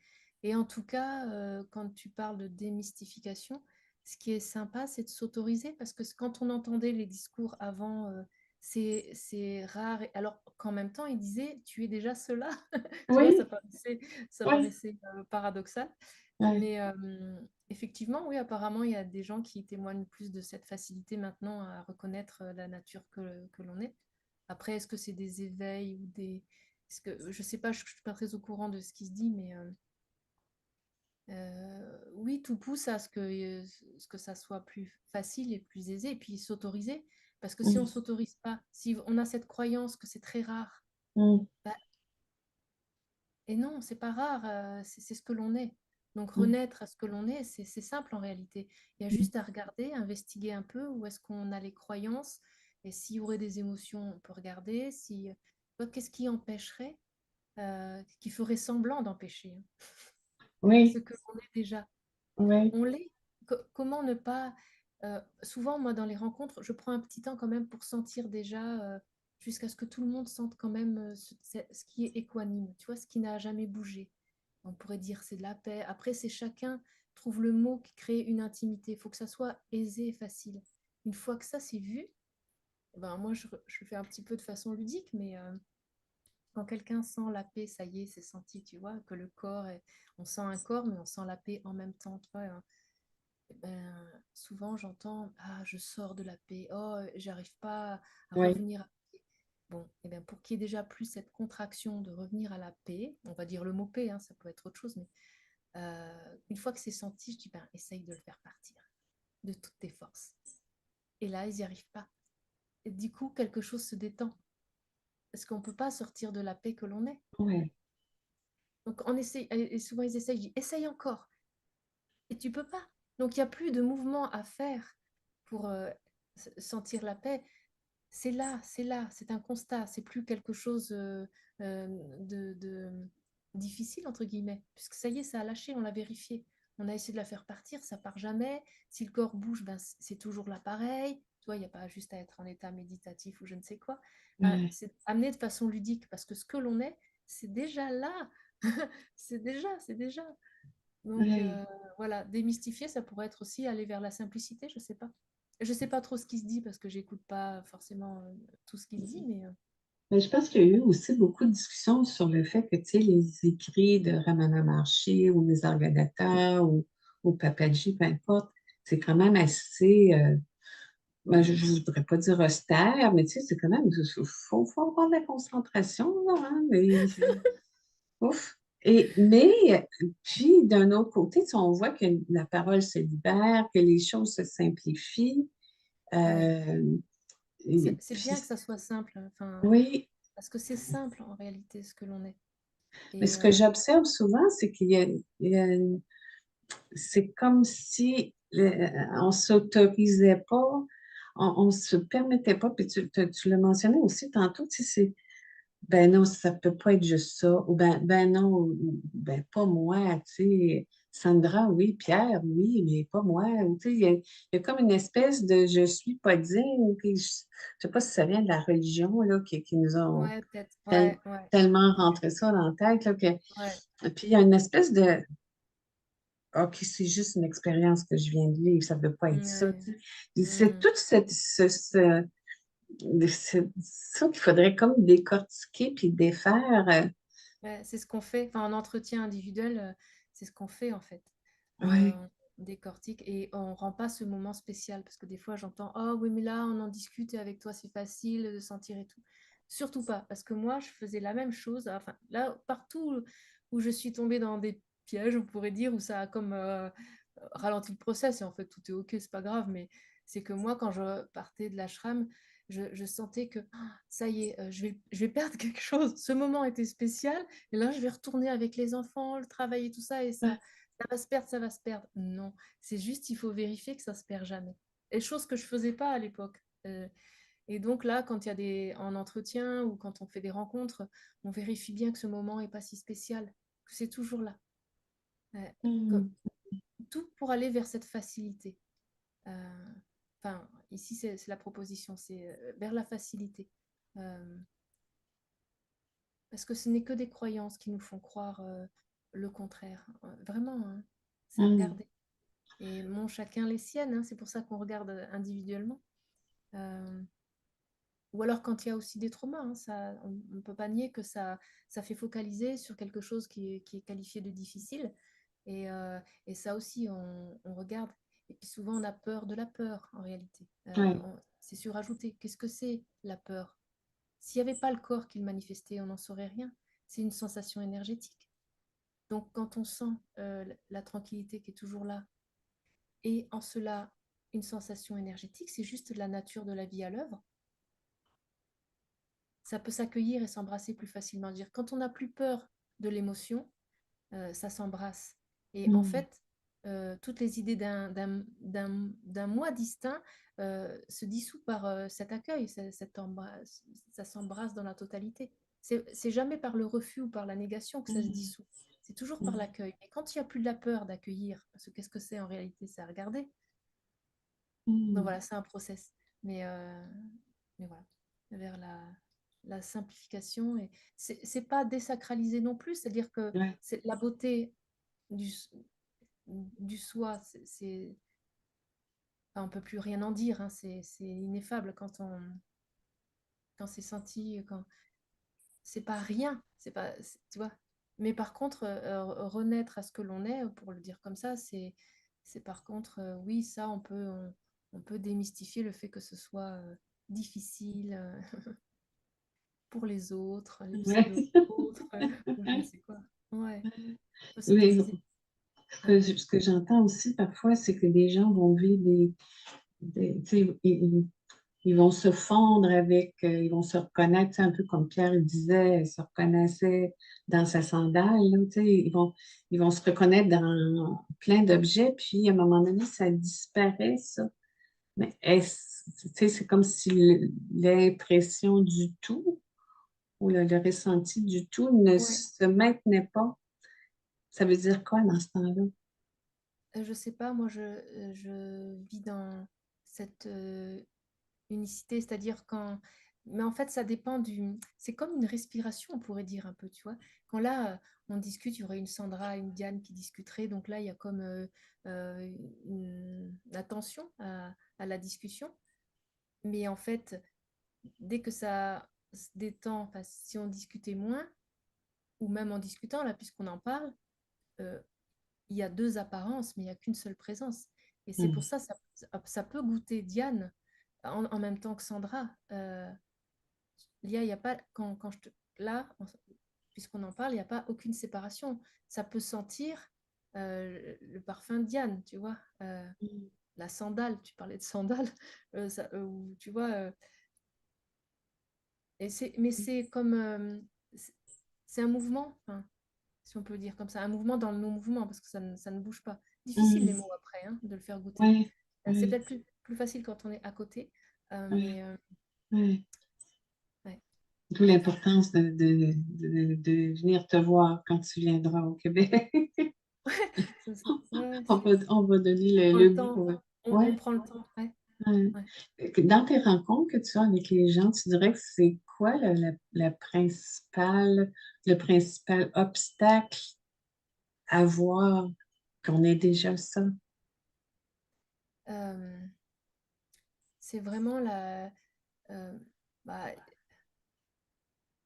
Et en tout cas, quand tu parles de démystification, ce qui est sympa, c'est de s'autoriser, parce que quand on entendait les discours avant, c'est rare. Alors qu'en même temps, il disait, tu es déjà cela. Tu vois,
oui,
ça
oui,
paraissait paradoxal.
oui.
Mais effectivement, oui, apparemment, il y a des gens qui témoignent plus de cette facilité maintenant à reconnaître la nature que l'on est. Après, est-ce que c'est des éveils ou des... Je sais pas, je ne suis pas très au courant de ce qui se dit, mais oui, tout pousse à ce que ça soit plus facile et plus aisé, et puis s'autoriser. Parce que si on ne
Mm,
s'autorise pas, si on a cette croyance que c'est très rare,
mm,
bah, et non, c'est pas rare, c'est ce que l'on est. Donc
mm,
renaître à ce que l'on est, c'est simple en réalité. Il y a
mm.
juste à regarder, investiguer un peu où est-ce qu'on a les croyances, et s'il y aurait des émotions, on peut regarder. Si, qu'est-ce qui empêcherait, qui ferait semblant d'empêcher ce
Oui,
que l'on est déjà?
oui,
On l'est. Comment ne pas... souvent, moi, dans les rencontres, je prends un petit temps quand même pour sentir déjà, jusqu'à ce que tout le monde sente quand même ce qui est équanime, tu vois, ce qui n'a jamais bougé. On pourrait dire c'est de la paix. Après, c'est chacun trouve le mot qui crée une intimité. Il faut que ça soit aisé et facile. Une fois que ça, c'est vu, ben, moi, je le fais un petit peu de façon ludique, mais quand quelqu'un sent la paix, ça y est, c'est senti, tu vois, que le corps est... On sent un corps, mais on sent la paix en même temps, tu vois, hein. Souvent j'entends ah je sors de la paix, oh j'arrive pas à
oui,
revenir à la paix. Bon, et bien pour qu'il y ait déjà plus cette contraction de revenir à la paix, on va dire le mot paix, hein, ça peut être autre chose, mais Une fois que c'est senti, je dis, ben, essaye de le faire partir de toutes tes forces. Et là, ils n'y arrivent pas. Et du coup, quelque chose se détend. Parce qu'on ne peut pas sortir de la paix que l'on est.
Ouais.
Donc, on essaye, et souvent ils essayent, je dis, essaye encore. Et tu peux pas. Donc, il n'y a plus de mouvement à faire pour sentir la paix. C'est là, c'est un constat. C'est plus quelque chose de difficile, entre guillemets. Puisque ça y est, ça a lâché, on l'a vérifié. On a essayé de la faire partir, ça part jamais. Si le corps bouge, ben, c'est toujours là pareil. Tu vois, il n'y a pas juste à être en état méditatif ou je ne sais quoi. Enfin,
Ouais.
c'est amené de façon ludique parce que ce que l'on est, c'est déjà là. C'est déjà. Donc
Ouais.
voilà, démystifier, ça pourrait être aussi aller vers la simplicité, je sais pas. Je sais pas trop ce qui se dit parce que j'écoute pas forcément tout ce qui se dit, mais
Mais je pense qu'il y a eu aussi beaucoup de discussions sur le fait que, tu sais, les écrits de Ramana Maharshi ou Nisargadatta ou Papaji, peu importe, c'est quand même assez, ben, je ne voudrais pas dire austère, mais tu sais, c'est quand même, faut avoir de la concentration, là, hein, ouf. Puis, d'un autre côté, tu sais, on voit que la parole se libère, que les choses se simplifient.
ouais,
euh, et
c'est bien que
puis,
ça soit simple, hein, enfin,
oui,
parce que c'est simple en réalité ce que l'on est.
mais
Et
ce que j'observe souvent, c'est il y a c'est comme si on s'autorisait pas, on se permettait pas, puis tu l'as mentionné aussi tantôt, tu sais, c'est ben non, ça peut pas être juste ça. Ou ben non, ou ben pas moi, tu sais. Sandra, oui, Pierre, oui, mais pas moi. Ou, tu sais, il y a comme une espèce de je suis pas digne. Puis je sais pas si ça vient de la religion, là, qui nous ont
ouais, peut-être,
tel-
ouais, ouais,
tellement rentré ça dans la tête, là,
ouais.
puis il y a une espèce de OK, c'est juste une expérience que je viens de vivre, ça ne veut pas être ça.
Ouais.
Tu sais. C'est
Mm.
tout ça qu'il faudrait comme décortiquer puis défaire.
Ouais, c'est ce qu'on fait, enfin, en entretien individuel, c'est ce qu'on fait en fait.
Ouais.
On décortique et on rend pas ce moment spécial parce que des fois j'entends oh oui mais là on en discute et avec toi c'est facile de sentir et tout. Surtout pas parce que moi je faisais la même chose. Enfin là partout où je suis tombée dans des pièges on pourrait dire où ça a comme ralenti le process et en fait tout est ok c'est pas grave mais c'est que moi quand je partais de l'ashram je sentais que ah, ça y est, je vais perdre quelque chose. Ce moment était spécial, et là, je vais retourner avec les enfants, le travail et tout ça, et ça va se perdre, ça va se perdre. Non, c'est juste, il faut vérifier que ça se perd jamais. Et chose que je faisais pas à l'époque. Et donc là, quand il y a en entretien ou quand on fait des rencontres, on vérifie bien que ce moment est pas si spécial, que c'est toujours là. Ouais,
Hmm.
tout pour aller vers cette facilité. Euh, Enfin, ici, c'est la proposition, c'est vers la facilité. Euh, Parce que ce n'est que des croyances qui nous font croire le contraire. Vraiment, hein, c'est à
Hmm.
regarder. Et mon chacun les siennes, hein, c'est pour ça qu'on regarde individuellement. Euh, ou alors quand il y a aussi des traumas, hein, ça, on ne peut pas nier que ça fait focaliser sur quelque chose qui est qualifié de difficile. Et ça aussi, on regarde. Et puis souvent, on a peur de la peur, en réalité.
Ouais.
C'est surajouté. Qu'est-ce que c'est la peur? S'il n'y avait pas le corps qui le manifestait, on n'en saurait rien. C'est une sensation énergétique. Donc quand on sent la tranquillité qui est toujours là, et en cela une sensation énergétique, c'est juste la nature de la vie à l'œuvre, ça peut s'accueillir et s'embrasser plus facilement. Dire, quand on n'a plus peur de l'émotion, ça s'embrasse. Et en
Hmm.
fait, toutes les idées d'un moi distinct se dissout par cet accueil, ça s'embrasse dans la totalité. C'est jamais par le refus ou par la négation que ça se
Hmm.
dissout. C'est toujours par l'accueil. Et quand il n'y a plus de la peur d'accueillir, parce que qu'est-ce que c'est en réalité? C'est à regarder. Donc
Hmm.
voilà, c'est un process. Mais voilà, vers la simplification. Et c'est pas désacralisé non plus, c'est-à-dire que
Ouais.
c'est la beauté du, du soi, enfin, on peut plus rien en dire, hein, c'est ineffable quand c'est senti, quand c'est pas rien, c'est pas, tu vois. Mais par contre, renaître à ce que l'on est, pour le dire comme ça, c'est par contre, oui, ça, on peut démystifier le fait que ce soit difficile pour les autres, les
Ouais.
pseudo-autres, ou je ne sais quoi. Ouais, on peut se
Oui,
briser.
Ce que j'entends aussi parfois, c'est que des gens vont vivre tu sais, ils vont se fondre avec, ils vont se reconnaître, tu sais, un peu comme Pierre il disait, il se reconnaissait dans sa sandale, là, tu sais, ils vont se reconnaître dans plein d'objets, puis à un moment donné, ça disparaît, ça. Mais tu sais, c'est comme si l'impression du tout ou le ressenti du tout ne
Ouais.
se maintenait pas. Ça veut dire quoi dans ce temps-là?
Je sais pas, moi je vis dans cette unicité, c'est-à-dire quand... Mais en fait, ça dépend du... C'est comme une respiration, on pourrait dire un peu, tu vois. Quand là, on discute, il y aurait une Sandra, une Diane qui discuteraient, donc là, il y a comme une attention à la discussion. Mais en fait, dès que ça se détend, enfin, si on discutait moins, ou même en discutant, là, puisqu'on en parle, euh, il y a deux apparences, mais il n'y a qu'une seule présence. Et c'est pour
Hmm.
ça, ça peut goûter Diane en même temps que Sandra. Il y a pas, quand je te, là, puisqu'on en parle, il n'y a pas aucune séparation. Ça peut sentir le parfum de Diane, tu vois. La sandale, tu parlais de sandale, tu vois. Mais c'est comme, c'est c'est un mouvement, enfin, si on peut dire comme ça, un mouvement dans le non-mouvement, parce que ça ne bouge pas. Difficile les
Hmm.
mots après, hein, de le faire goûter.
Ouais,
C'est
ouais,
peut-être plus facile quand on est à côté,
ouais,
mais
ouais.
ouais.
D'où l'importance de venir te voir quand tu viendras au Québec.
Ouais,
On va donner
on prend
le
le temps,
goût. Ouais.
on
Ouais,
prend le temps, ouais,
ouais.
ouais.
Dans tes rencontres que tu as avec les gens, tu dirais que c'est quoi le principal obstacle à voir qu'on ait déjà ça?
Euh, c'est vraiment euh, bah,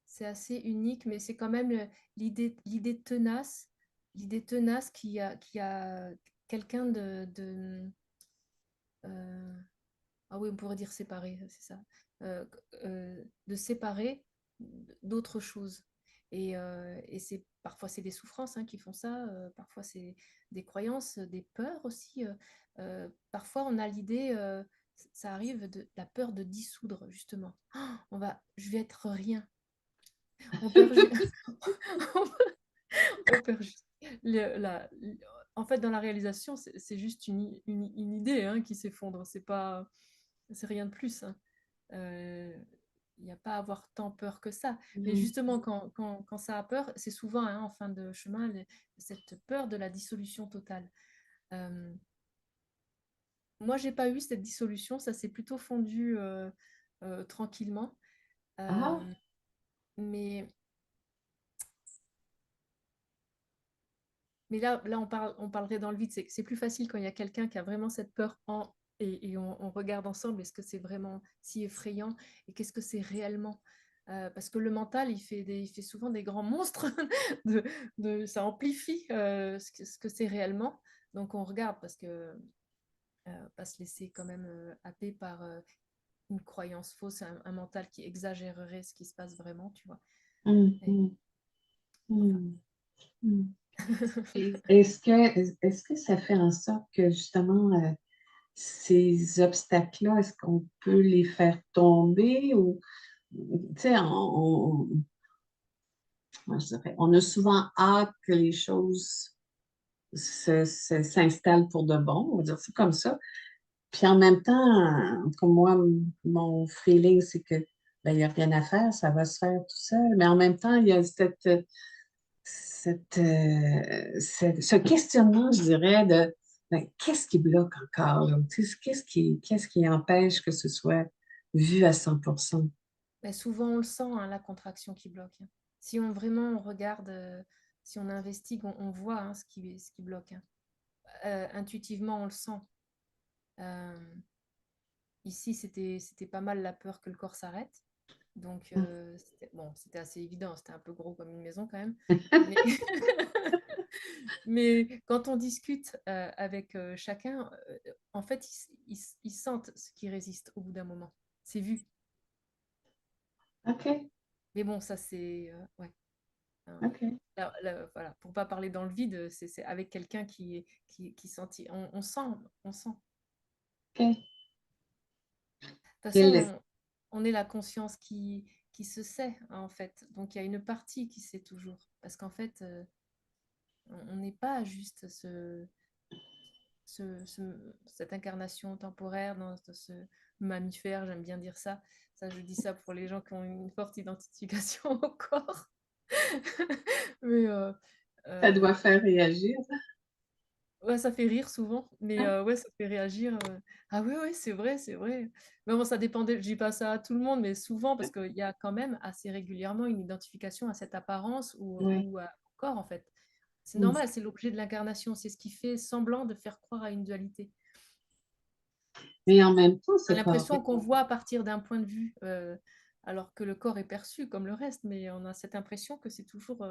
c'est assez unique, mais c'est quand même l'idée tenace qui a quelqu'un euh, ah oui, on pourrait dire séparer, c'est ça, Euh, de séparer d'autres choses. Et c'est parfois c'est des souffrances hein, qui font ça, parfois c'est des croyances, des peurs aussi. Parfois on a l'idée, ça arrive de la peur de dissoudre justement. Ah, je vais être rien. On perd, on perd juste en fait, dans la réalisation, c'est juste une idée hein, qui s'effondre. C'est rien de plus. Hein. Il n'y a pas à avoir tant peur que ça. Mais
Mm.
justement, quand ça a peur, c'est souvent hein, en fin de chemin cette peur de la dissolution totale. Euh, Moi, j'ai pas eu cette dissolution, ça s'est plutôt fondu tranquillement.
Ah,
Euh, mais là on parlerait dans le vide. C'est plus facile quand il y a quelqu'un qui a vraiment cette peur et on regarde ensemble, est-ce que c'est vraiment si effrayant et qu'est-ce que c'est réellement? Parce que le mental, il fait souvent des grands monstres, ça amplifie ce que c'est réellement. Donc on regarde parce que pas se laisser quand même happer par une croyance fausse, un mental qui exagérerait ce qui se passe vraiment, tu vois.
mm,
Et,
mm,
enfin.
mm, mm. Et est-ce que ça fait en sorte que justement ces obstacles-là, est-ce qu'on peut les faire tomber ou tu sais, moi, je dirais, on a souvent hâte que les choses s'installent pour de bon, on va dire c'est comme ça. Puis en même temps, pour moi, mon feeling, c'est que ben, il n'y a rien à faire, ça va se faire tout seul. Mais en même temps, il y a ce questionnement, je dirais, de ben, qu'est-ce qui bloque encore, là? Tu sais, qu'est-ce qui empêche que ce soit vu à 100%?
Mais souvent, on le sent, hein, la contraction qui bloque. Hein. Si on vraiment on regarde, si on investigue, on voit hein, ce qui bloque. Hein. Intuitivement, on le sent. Euh, Ici, c'était pas mal la peur que le corps s'arrête. Donc, c'était assez évident. C'était un peu gros comme une maison quand même. Mais, mais quand on discute avec chacun, en fait, ils sentent ce qui résiste au bout d'un moment. C'est vu.
OK.
Mais bon, ça, c'est... ouais.
OK.
Voilà, pour pas parler dans le vide, c'est avec quelqu'un qui sentit. On sent.
OK.
De toute façon,
Quel-
on est la conscience qui se sait, hein, en fait. Donc il y a une partie qui sait toujours. Parce qu'en fait, on n'est pas juste cette incarnation temporaire dans ce mammifère, j'aime bien dire ça. Ça, je dis ça pour les gens qui ont une forte identification au corps. Mais
Ça doit
euh,
faire réagir.
ouais, ça fait rire souvent, mais
Hein?
ouais, ça fait réagir. Ah oui, oui, c'est vrai, c'est vrai. Mais bon, ça dépendait, je dis pas ça à tout le monde, mais souvent, parce qu'il y a quand même assez régulièrement une identification à cette apparence
Oui.
ou au corps, en fait. C'est
Mm.
normal, c'est l'objet de l'incarnation, c'est ce qui fait semblant de faire croire à une dualité.
Mais en même temps, ce
On a
corps-là,
l'impression qu'on voit à partir d'un point de vue, alors que le corps est perçu comme le reste, mais on a cette impression que c'est toujours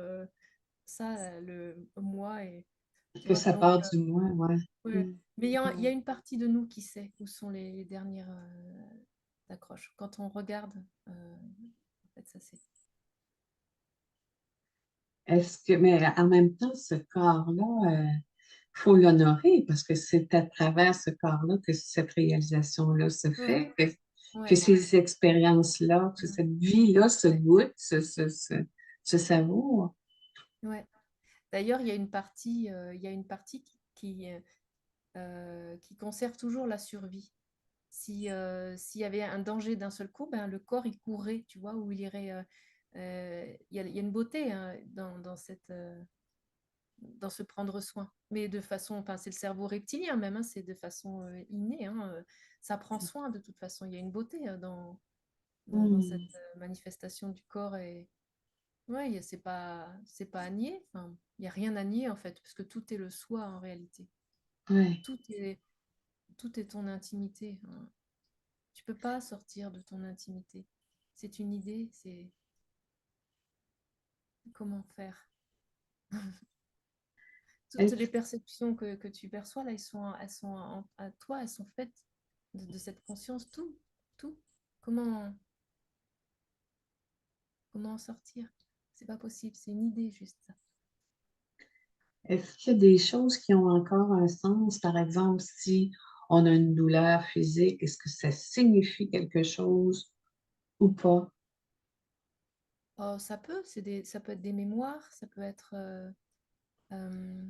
ça, le moi, et tu
que
vois.
ça
Donc,
part du moi, ouais.
ouais.
Mm.
Mais il y
Mm.
a une partie de nous qui sait où sont les dernières accroches. Quand on regarde, en fait, ça c'est.
Mais en même temps, ce corps-là, faut l'honorer parce que c'est à travers ce corps-là que cette réalisation-là se
Ouais,
fait, que
ouais,
ces expériences-là, que
mm,
cette vie-là se
ouais,
goûte, se savoure.
ouais. D'ailleurs, il y a une partie qui conserve toujours la survie. Si, s'il y avait un danger d'un seul coup, ben, le corps, il courrait, tu vois, ou il irait. Il y a une beauté, hein, dans se prendre soin. Mais de façon, enfin, c'est le cerveau reptilien même, hein, c'est de façon innée. Hein, ça prend soin de toute façon. Il y a une beauté dans cette
Mm.
manifestation du corps. Et ouais, c'est pas à nier. Enfin, il n'y a rien à nier en fait, parce que tout est le soi en réalité.
Ouais.
Tout est, tout est ton intimité, hein. Tu peux pas sortir de ton intimité. C'est une idée, c'est comment faire. Toutes les
Est-ce,
perceptions que tu perçois, là, elles sont à toi, elles sont faites de cette conscience, tout, tout. Comment, comment en sortir? C'est pas possible, c'est une idée juste ça.
est-ce qu'il y a des choses qui ont encore un sens? Par exemple, si on a une douleur physique, est-ce que ça signifie quelque chose ou pas?
Oh, ça peut être des mémoires, ça peut être. De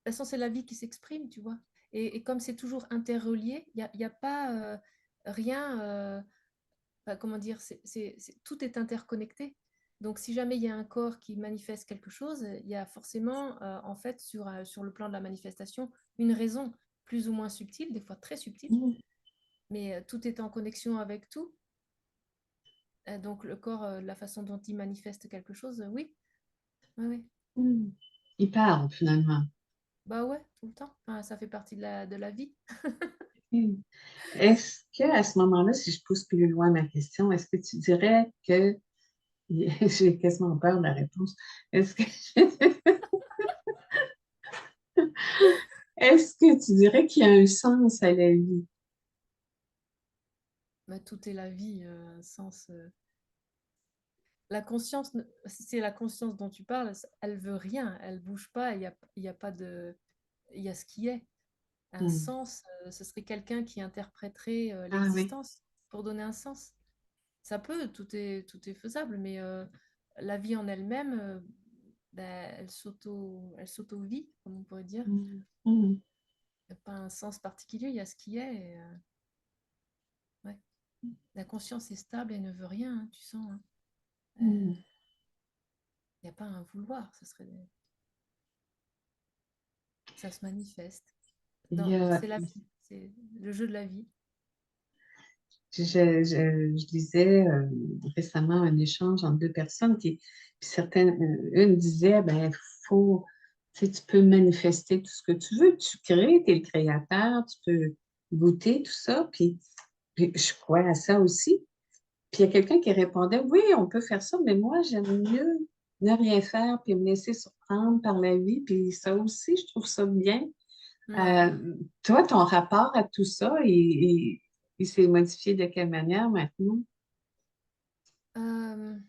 toute façon, c'est la vie qui s'exprime, tu vois. Et comme c'est toujours interrelié, il y a pas rien. Enfin, comment dire, tout est interconnecté. Donc, si jamais il y a un corps qui manifeste quelque chose, il y a forcément, en fait, sur le plan de la manifestation, une raison plus ou moins subtile, des fois très subtile,
Mm.
mais tout est en connexion avec tout. Donc, le corps, la façon dont il manifeste quelque chose, oui, oui, oui.
Mm. Il parle finalement.
Bah ouais, tout le temps. Enfin, ça fait partie de la vie.
Mm. Est-ce que à ce moment-là, si je pousse plus loin ma question, est-ce que tu dirais que j'ai quasiment peur de la réponse. Est-ce que est-ce que tu dirais qu'il y a un sens à la vie?
Bah, tout est la vie, un sens. La conscience, si c'est la conscience dont tu parles, elle veut rien, elle bouge pas, il y a pas de. Il y a ce qui est. Un
Hmm.
sens, ce serait quelqu'un qui interpréterait
Ah oui.
l'existence pour donner un sens. Ça peut, tout est faisable, mais la vie en elle-même, ben, elle s'auto-vit, comme on pourrait dire.
Hmm. Hmm.
Il n'y a pas un sens particulier, il y a ce qui est. Et, ouais. La conscience est stable et ne veut rien, hein, tu sens. Hein.
Hmm.
Il n'y a pas un vouloir, ça se manifeste.
Il y a,
C'est la vie, c'est le jeu de la vie.
je lisais récemment un échange entre deux personnes puis certaines, une disait, ben, faut, tu sais, tu peux manifester tout ce que tu veux, tu crées, tu es le créateur, tu peux goûter tout ça, puis je crois à ça aussi. Puis il y a quelqu'un qui répondait, oui, on peut faire ça, mais moi, j'aime mieux ne rien faire puis me laisser surprendre par la vie. Puis ça aussi, je trouve ça bien.
Ouais.
Euh, Toi, ton rapport à tout ça, il s'est modifié de quelle manière maintenant?
Euh,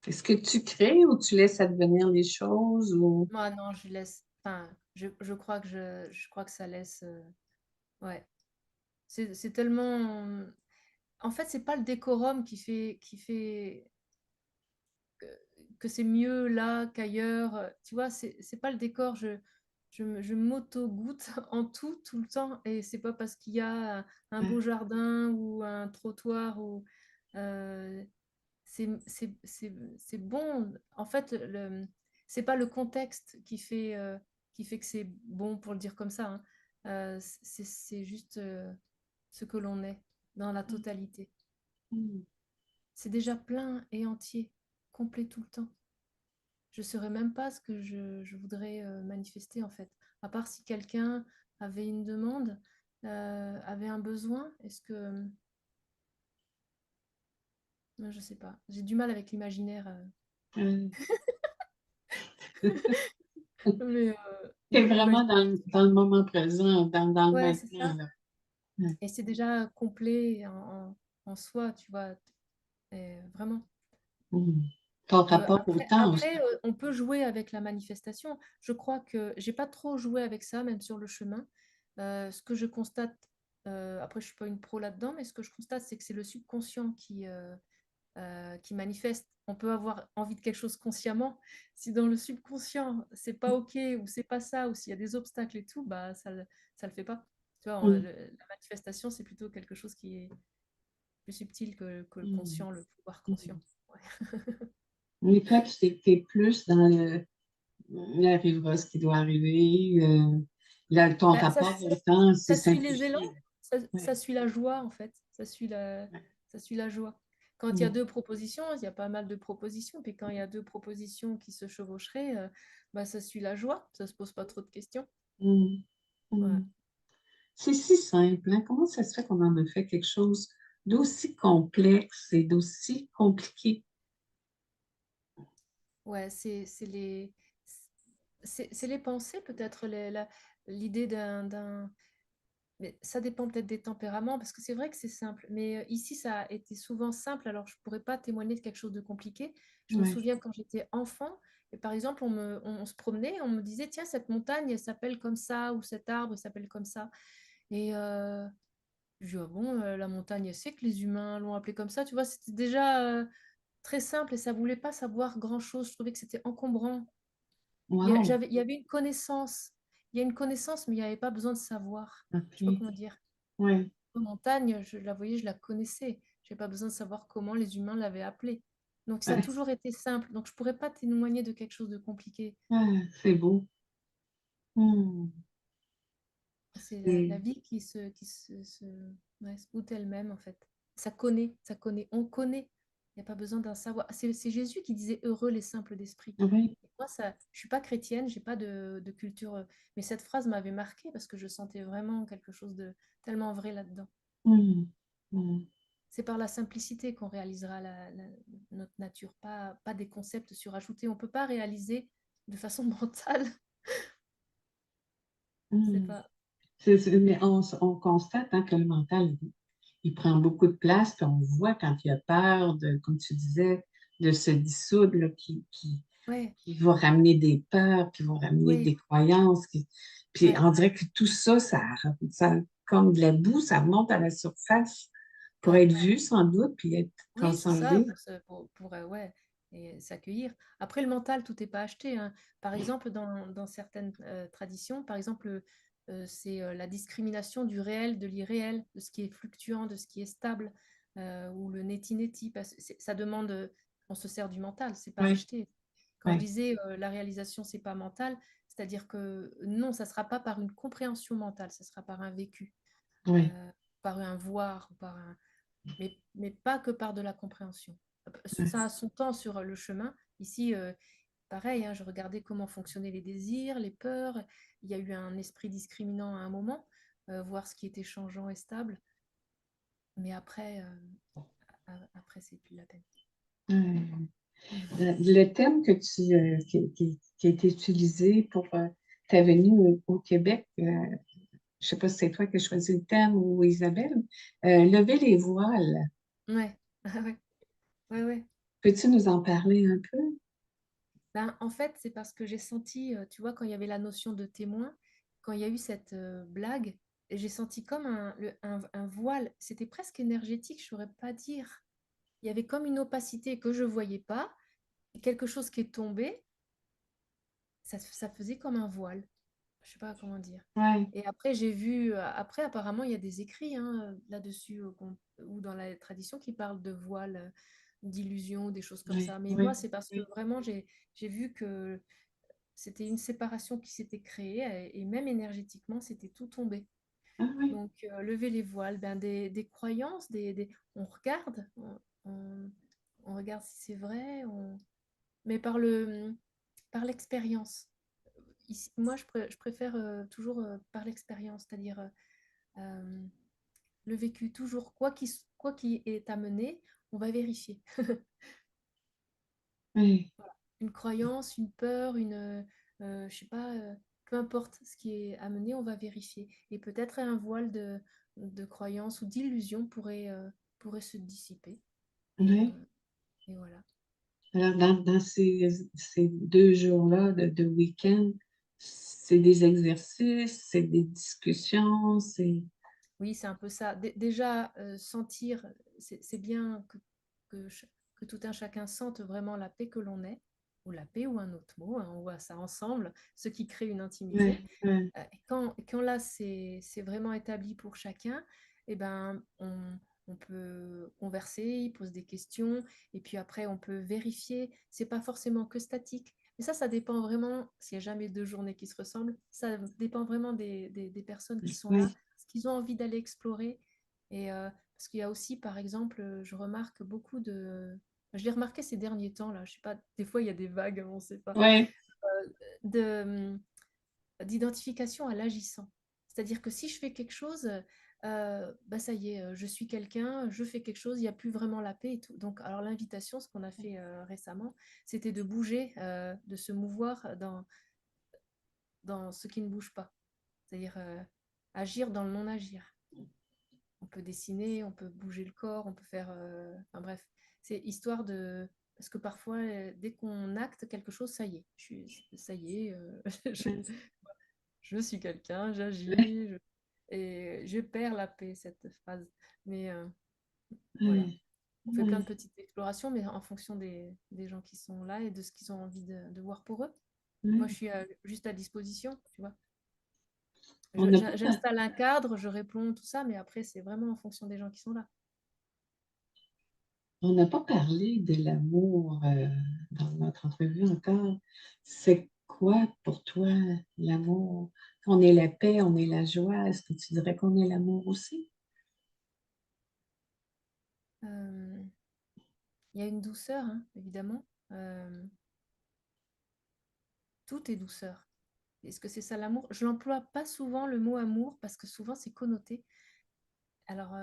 Est-ce que tu crées ou tu laisses advenir les choses ou...
Moi, non, je laisse. Enfin, je crois que je crois que ça laisse. Ouais. C'est tellement. En fait, c'est pas le décorum qui fait que, que c'est mieux là qu'ailleurs. Tu vois, c'est pas le décor. Je m'auto-goûte en tout, tout le temps. Et c'est pas parce qu'il y a un beau
Ouais.
jardin ou un trottoir ou. euh, c'est bon. En fait, c'est pas le contexte qui fait que c'est bon pour le dire comme ça, hein. C'est juste ce que l'on est dans la totalité.
Mm.
C'est déjà plein et entier, complet tout le temps. Je ne saurais même pas ce que je voudrais manifester en fait. À part si quelqu'un avait une demande, avait un besoin, est-ce que... Je sais pas. J'ai du mal avec l'imaginaire.
Ouais.
Mais
T'es vraiment
l'imaginaire,
dans le moment présent, dans le
ouais, c'est
maintenant,
ça.
là. Ouais.
Et c'est déjà complet en soi, tu vois. Et vraiment.
Mm. Ton rapport au
Après,
temps aussi.
après on peut jouer avec la manifestation. Je crois que j'ai pas trop joué avec ça, même sur le chemin. Ce que je constate, après je suis pas une pro là-dedans, mais ce que je constate, c'est que c'est le subconscient qui manifeste. On peut avoir envie de quelque chose consciemment. Si dans le subconscient, c'est pas OK, ou c'est pas ça, ou s'il y a des obstacles et tout, bah ça le fait pas. Tu vois,
Mm.
la manifestation, c'est plutôt quelque chose qui est plus subtil que le
Mm.
conscient, le pouvoir conscient.
Mm.
Ouais.
Oui, toi, t'es plus dans il arrivera ce qui doit arriver. Là, ton
Bah,
rapport au temps, c'est
ça suit les élans,
simplifié.
ça
Ouais.
suit la joie en fait,
Ouais.
ça suit la joie. Quand il y a
Mm.
deux propositions, il y a pas mal de propositions, puis quand il y a deux propositions qui se chevaucheraient, bah, ça suit la joie, ça se pose pas trop de questions.
Mm.
Ouais.
Mm. C'est si simple, hein? Comment ça se fait qu'on en a fait quelque chose d'aussi complexe et d'aussi compliqué?
Ouais, c'est les pensées, peut-être l'idée mais ça dépend peut-être des tempéraments, parce que c'est vrai que c'est simple. Mais ici, ça a été souvent simple, alors je ne pourrais pas témoigner de quelque chose de compliqué. Je me
Ouais,
souviens quand j'étais enfant, et par exemple, on se promenait, on me disait, tiens, cette montagne, elle s'appelle comme ça, ou cet arbre, il s'appelle comme ça. Et je dis, ah bon, la montagne, elle sait que les humains l'ont appelée comme ça. Tu vois, c'était déjà très simple et ça ne voulait pas savoir grand-chose. Je trouvais que c'était encombrant.
wow,
Il y avait une connaissance. Il y a une connaissance, mais il n'y avait pas besoin de savoir. Je sais pas
OK,
comment dire.
ouais,
Montagne, je la voyais, je la connaissais. Je n'ai pas besoin de savoir comment les humains l'avaient appelée. Donc ça a
ouais.
toujours été simple. Donc je ne pourrais pas témoigner de quelque chose de compliqué.
Ah, c'est beau. Hmm.
C'est la
Et-
vie qui ouais, se goûte elle-même, en fait. Ça connaît, ça connaît. On connaît. Il n'y a pas besoin d'un savoir. C'est Jésus qui disait heureux les simples d'esprit.
oui,
Et moi, ça, je ne suis pas chrétienne, j'ai pas de culture. Mais cette phrase m'avait marquée parce que je sentais vraiment quelque chose de tellement vrai là-dedans.
hmm, hmm,
C'est par la simplicité qu'on réalisera notre nature, pas des concepts surajoutés. On ne peut pas réaliser de façon mentale. C'est
hmm.
pas.
Mais on constate hein, que le mental, il prend beaucoup de place, puis on voit quand il a peur de, comme tu disais, de se dissoudre, là,
Ouais,
qui va ramener des peurs, qui va ramener
ouais,
des croyances. Puis
ouais,
on dirait que tout ça, ça, comme de la boue, ça remonte à la surface pour
ouais.
être vu sans doute, puis être
Oui, c'est ça,
transcendé.
ouais, et s'accueillir. Après, le mental, tout n'est pas acheté, hein. Par exemple, dans certaines traditions, par exemple, c'est la discrimination du réel, de l'irréel, de ce qui est fluctuant, de ce qui est stable, ou le neti-neti, parce que ça demande, on se sert du mental, c'est pas
Oui,
acheté. Quand je
oui,
disais la réalisation, c'est pas mental, c'est-à-dire que non, ça sera pas par une compréhension mentale, ça sera par un vécu,
oui,
euh, par un voir, par un mais pas que par de la compréhension.
oui,
Ça a son temps sur le chemin. Ici, pareil, hein, je regardais comment fonctionnaient les désirs, les peurs. Il y a eu un esprit discriminant à un moment, voir ce qui était changeant et stable. Mais après, après c'est plus la peine.
oui.
Mhm.
Le thème qui a été utilisé pour ta venue au Québec, je ne sais pas si c'est toi qui as choisi le thème ou Isabelle, lever les voiles.
Ouais, ouais, ouais, ouais.
Peux-tu nous en parler un peu?
Ben, en fait, c'est parce que j'ai senti, tu vois, quand il y avait la notion de témoin, quand il y a eu cette blague, j'ai senti comme un voile. C'était presque énergétique, je ne saurais pas dire. Il y avait comme une opacité que je ne voyais pas, et quelque chose qui est tombé, ça faisait comme un voile. Je ne sais pas comment dire.
Oui,
Et après, j'ai vu, après, apparemment, il y a des écrits hein, là-dessus, ou dans la tradition, qui parlent de voile, d'illusion, des choses comme
oui,
ça. Mais moi,
oui,
c'est parce que
oui.
vraiment, j'ai vu que c'était une séparation qui s'était créée et même énergétiquement, c'était tout tombé.
Ah oui,
Donc, lever les voiles, ben, des croyances, on regarde, on regarde si c'est vrai, mais par l'expérience. Moi, je préfère toujours par l'expérience, c'est-à-dire euh, le vécu, toujours, quoi qui est amené, on va vérifier.
oui,
Une croyance, une peur, je sais pas, peu importe ce qui est amené, on va vérifier. Et peut-être un voile de croyance ou d'illusion pourrait se dissiper. Et,
oui.
euh, et voilà.
Alors, dans ces 2 jours-là de week-end, c'est des exercices, c'est des discussions, c'est...
Oui, c'est un peu ça. Déjà, sentir, c'est bien que, que tout un chacun sente vraiment la paix que l'on est, ou la paix ou un autre mot, hein, on voit ça ensemble, ce qui crée une intimité.
Oui, oui,
Quand là, c'est vraiment établi pour chacun, eh ben, on peut converser, il pose des questions, et puis après, on peut vérifier. C'est pas forcément que statique. Mais ça dépend vraiment, s'il n'y a jamais 2 journées qui se ressemblent, ça dépend vraiment des personnes qui sont là,
oui,
ce qu'ils ont envie d'aller explorer. Parce qu'il y a aussi, par exemple, je remarque beaucoup de... Je l'ai remarqué ces derniers temps, là, je sais pas, des fois, il y a des vagues, on ne sait pas.
oui,
De d'identification à l'agissant. C'est-à-dire que si je fais quelque chose, bah ça y est, je suis quelqu'un, je fais quelque chose, il n'y a plus vraiment la paix et tout. Donc, alors l'invitation, ce qu'on a fait récemment, c'était de bouger, de se mouvoir dans ce qui ne bouge pas. C'est-à-dire agir dans le non-agir. On peut dessiner, on peut bouger le corps, on peut faire... enfin bref, c'est histoire de... Parce que parfois, dès qu'on acte quelque chose, ça y est, ça y est, je suis quelqu'un, j'agis, et je perds la paix, cette phrase. Mais voilà,
oui,
on fait plein de
oui,
petites explorations, mais en fonction des gens qui sont là et de ce qu'ils ont envie de voir pour eux. Moi, je
oui.
suis juste à disposition, tu vois.
On n'a pas,
J'installe un cadre, je réponds, tout ça, mais après, c'est vraiment en fonction des gens qui sont là.
on n'a pas parlé de l'amour dans notre entrevue encore. C'est quoi pour toi l'amour? On est la paix, on est la joie. Est-ce que tu dirais qu'on est l'amour aussi?
Euh, Il y a une douceur, hein, évidemment. Tout est douceur. Est-ce que c'est ça l'amour? Je n'emploie pas souvent le mot amour parce que souvent c'est connoté. Alors,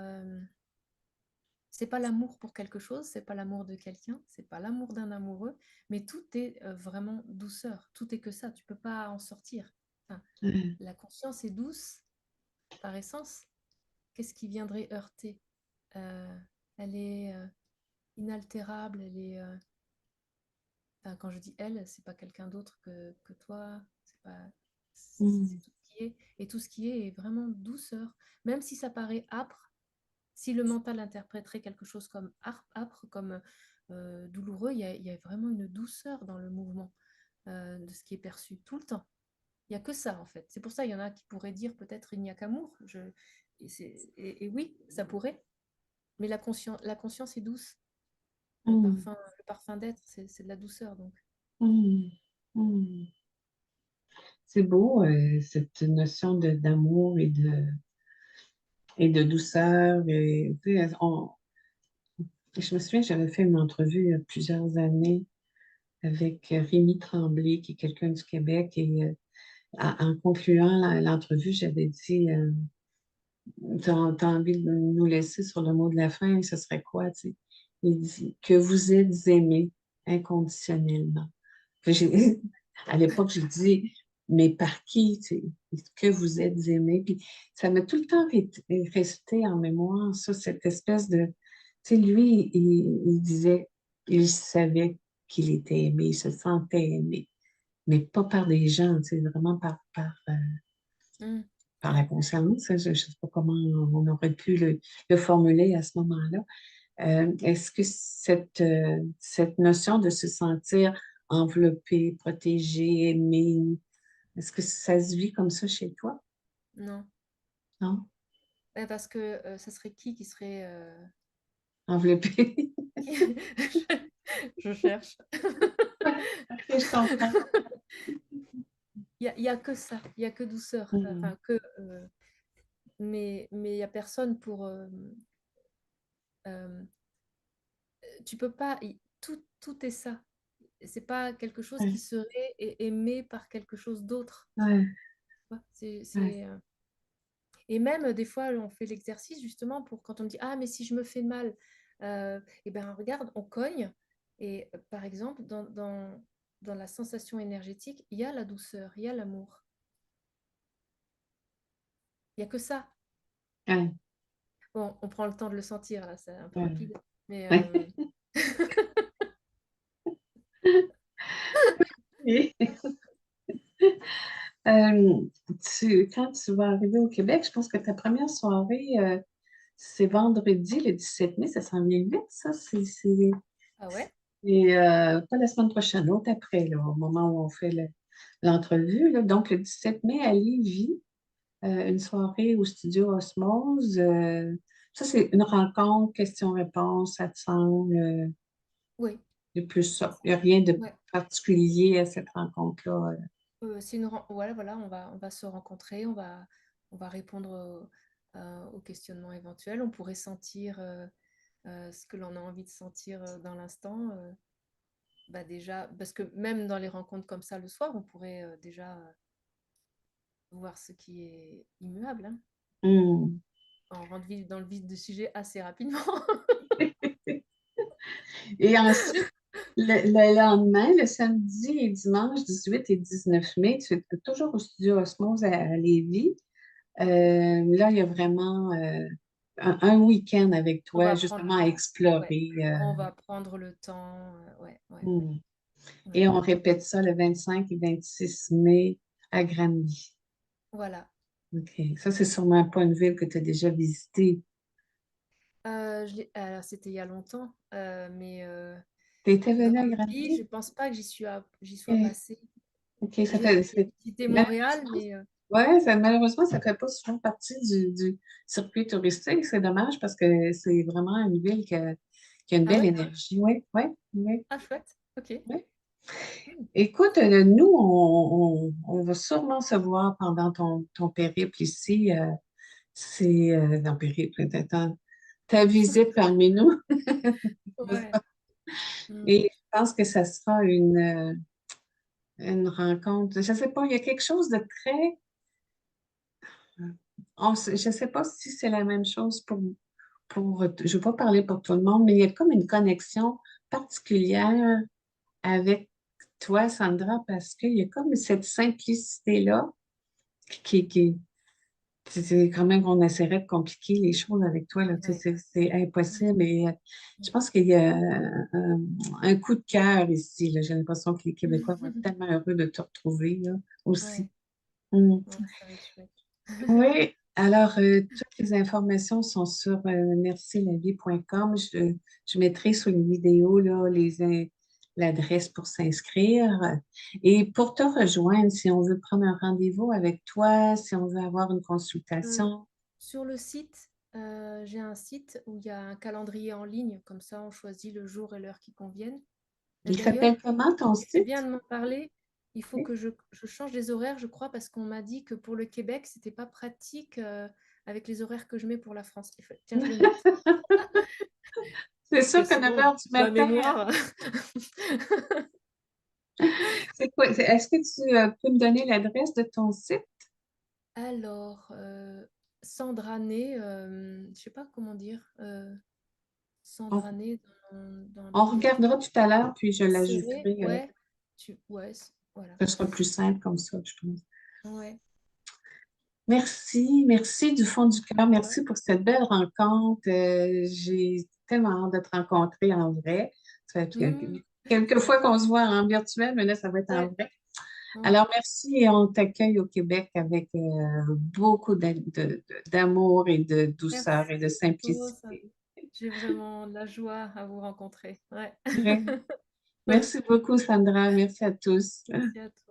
c'est pas l'amour pour quelque chose, c'est pas l'amour de quelqu'un, c'est pas l'amour d'un amoureux, mais tout est vraiment douceur. Tout est que ça, tu peux pas en sortir. Enfin,
Euh,
la conscience est douce par essence. Qu'est-ce qui viendrait heurter? Elle est inaltérable, elle est. Enfin, quand je dis elle, c'est pas quelqu'un d'autre que toi. C'est pas. C'est
mm,
tout ce qui est. Et tout ce qui est vraiment douceur. Même si ça paraît âpre, si le mental interpréterait quelque chose comme âpre, comme douloureux, il y a vraiment une douceur dans le mouvement de ce qui est perçu tout le temps. Il n'y a que ça, en fait. C'est pour ça qu'il y en a qui pourraient dire peut-être il n'y a qu'amour. Et oui, ça pourrait. Mais la conscience est douce.
mm,
Le parfum d'être, c'est de la douceur. Donc,
mm, mm. C'est beau, cette notion d'amour et de douceur. Et, tu sais, je me souviens, j'avais fait une entrevue il y a plusieurs années avec Rémi Tremblay, qui est quelqu'un du Québec. Et en concluant l'entrevue, j'avais dit, t'as envie de nous laisser sur le mot de la fin, ce serait quoi, tu sais? Il dit que vous êtes aimé inconditionnellement. Puis à l'époque, j'ai dit, mais par qui, tu sais, que vous êtes aimé? Puis ça m'a tout le temps resté en mémoire, ça, cette espèce de... Tu sais, lui, il disait, Il savait qu'il était aimé, il se sentait aimé, mais pas par des gens, c'est vraiment
Mm.
par la conscience. Je ne sais pas comment on aurait pu le formuler à ce moment-là. Est-ce que cette notion de se sentir enveloppé, protégé, aimé, est-ce que ça se vit comme ça chez toi?
Non.
Non?
Parce que ça serait qui serait...
Enveloppé?
qui- Je cherche.
Ok, je comprends.
Il y a que ça, il y a que douceur.
Hmm.
Enfin, mais il n'y a personne pour... euh, tu peux pas... Tout est ça. C'est pas quelque chose qui
Ouais,
serait aimé par quelque chose d'autre.
ouais,
Tu vois.
ouais.
Et même des fois, on fait l'exercice justement pour quand on me dit, ah, mais si je me fais mal, eh ben regarde, on cogne. Et par exemple, dans la sensation énergétique, il y a la douceur, il y a l'amour. Il n'y a que ça.
Ouais,
Bon, on prend le temps de le sentir, là, c'est un peu
ouais.
rapide. Mais
Ouais. Et, euh, quand tu vas arriver au Québec, je pense que ta première soirée, c'est vendredi, le 17 mai, ça s'en vient vite, ça.
ah ouais?
Pas la semaine prochaine, l'autre après, là, au moment où on fait l'entrevue. Là. Donc, le 17 mai à Lévis, une soirée au studio Osmose. Ça, c'est une rencontre, question-réponse, ça te semble
Oui,
de plus ça. Il n'y a rien de
ouais.
particulier à cette rencontre-là.
Voilà, voilà, on va se rencontrer, on va répondre aux questionnements éventuels. On pourrait sentir ce que l'on a envie de sentir dans l'instant. Bah déjà, parce que même dans les rencontres comme ça le soir, on pourrait déjà voir ce qui est immuable, hein.
Hmm.
On rentre dans le vif du sujet assez rapidement.
Et ensuite, le lendemain, le samedi et dimanche 18 et 19 mai, tu es toujours au studio Osmose à Lévis. Là, il y a vraiment un week-end avec
On
toi,
va prendre
justement,
le
à
temps. Ouais,
explorer.
on va prendre le temps. Ouais, ouais, ouais,
Hmm.
ouais.
Et on répète ça le 25 et 26 mai à Granby.
Voilà.
OK. Ça, c'est sûrement pas une ville que tu as déjà visitée.
Alors, c'était il y a longtemps, mais
Tu étais venue à
Granby, je
Granby?
pense pas que j'y sois
OK.
passée.
OK, ça
J'ai
fait.
visité Montréal,
Malheureusement,
mais
ouais, malheureusement, ça fait pas souvent partie du circuit touristique. C'est dommage parce que c'est vraiment une ville qui a une
ah
belle
ouais?
énergie. Oui, oui, oui.
Ah chouette. Ok. Hmm.
Écoute, nous, on va sûrement se voir pendant ton périple ici. Ton périple, ta visite parmi nous.
Ouais. Hmm.
Et je pense que ça sera une rencontre. Je ne sais pas, il y a quelque chose de très. Je ne sais pas si c'est la même chose je ne vais pas parler pour tout le monde, mais il y a comme une connexion particulière avec toi, Sandra, parce qu'il y a comme cette simplicité-là qui, c'est quand même qu'on essaierait de compliquer les choses avec toi, là. Tu sais,
Ouais.
c'est
Hmm.
impossible. Et je
Hmm.
pense qu'il y a un coup de cœur ici, là. J'ai l'impression que les Québécois vont être tellement heureux de te retrouver, là, aussi.
Ouais.
Mm.
Ouais, ça va être chouette.
Oui, alors toutes les informations sont sur mercilavie.com. Je mettrai sous les vidéos là, l'adresse pour s'inscrire. Et pour te rejoindre, si on veut prendre un rendez-vous avec toi, si on veut avoir une
Euh,
consultation,
Sur le site, j'ai un site où il y a un calendrier en ligne, comme ça on choisit le jour et l'heure qui conviennent. Et
il
d'ailleurs,
s'appelle comment ton
tu fais bien
site?
de m'en parler. Il faut que je change les horaires, je crois, parce qu'on m'a dit que pour le Québec, c'était pas pratique avec les horaires que je mets pour la France. Tiens, je le note.
C'est
Parce que
sûr qu'à 9
sinon,
heures du
ma
matin,
mémoire.
c'est quoi? Est-ce que tu peux me donner l'adresse de ton site?
Alors, Sandrané, je sais pas comment dire.
On,
Sandrané dans
on
le
regardera tout à l'heure, puis je
serré,
l'ajouterai.
ouais. Ouais, voilà.
Ce sera plus simple comme ça, je pense.
Ouais.
Merci, merci du fond du cœur.
À toi.
Merci pour cette belle rencontre. tellement hâte de te rencontrer en vrai. Ça fait
Mm.
quelques
Ouais,
fois qu'on se voit en virtuel, mais là, ça va être en
ouais,
vrai.
ouais.
Alors, merci et on t'accueille au Québec avec beaucoup d'amour et de douceur et de
Merci beaucoup.
simplicité.
J'ai vraiment de la joie à vous rencontrer. Ouais.
Ouais. Merci beaucoup, Sandra. Merci à tous.
Merci à toi.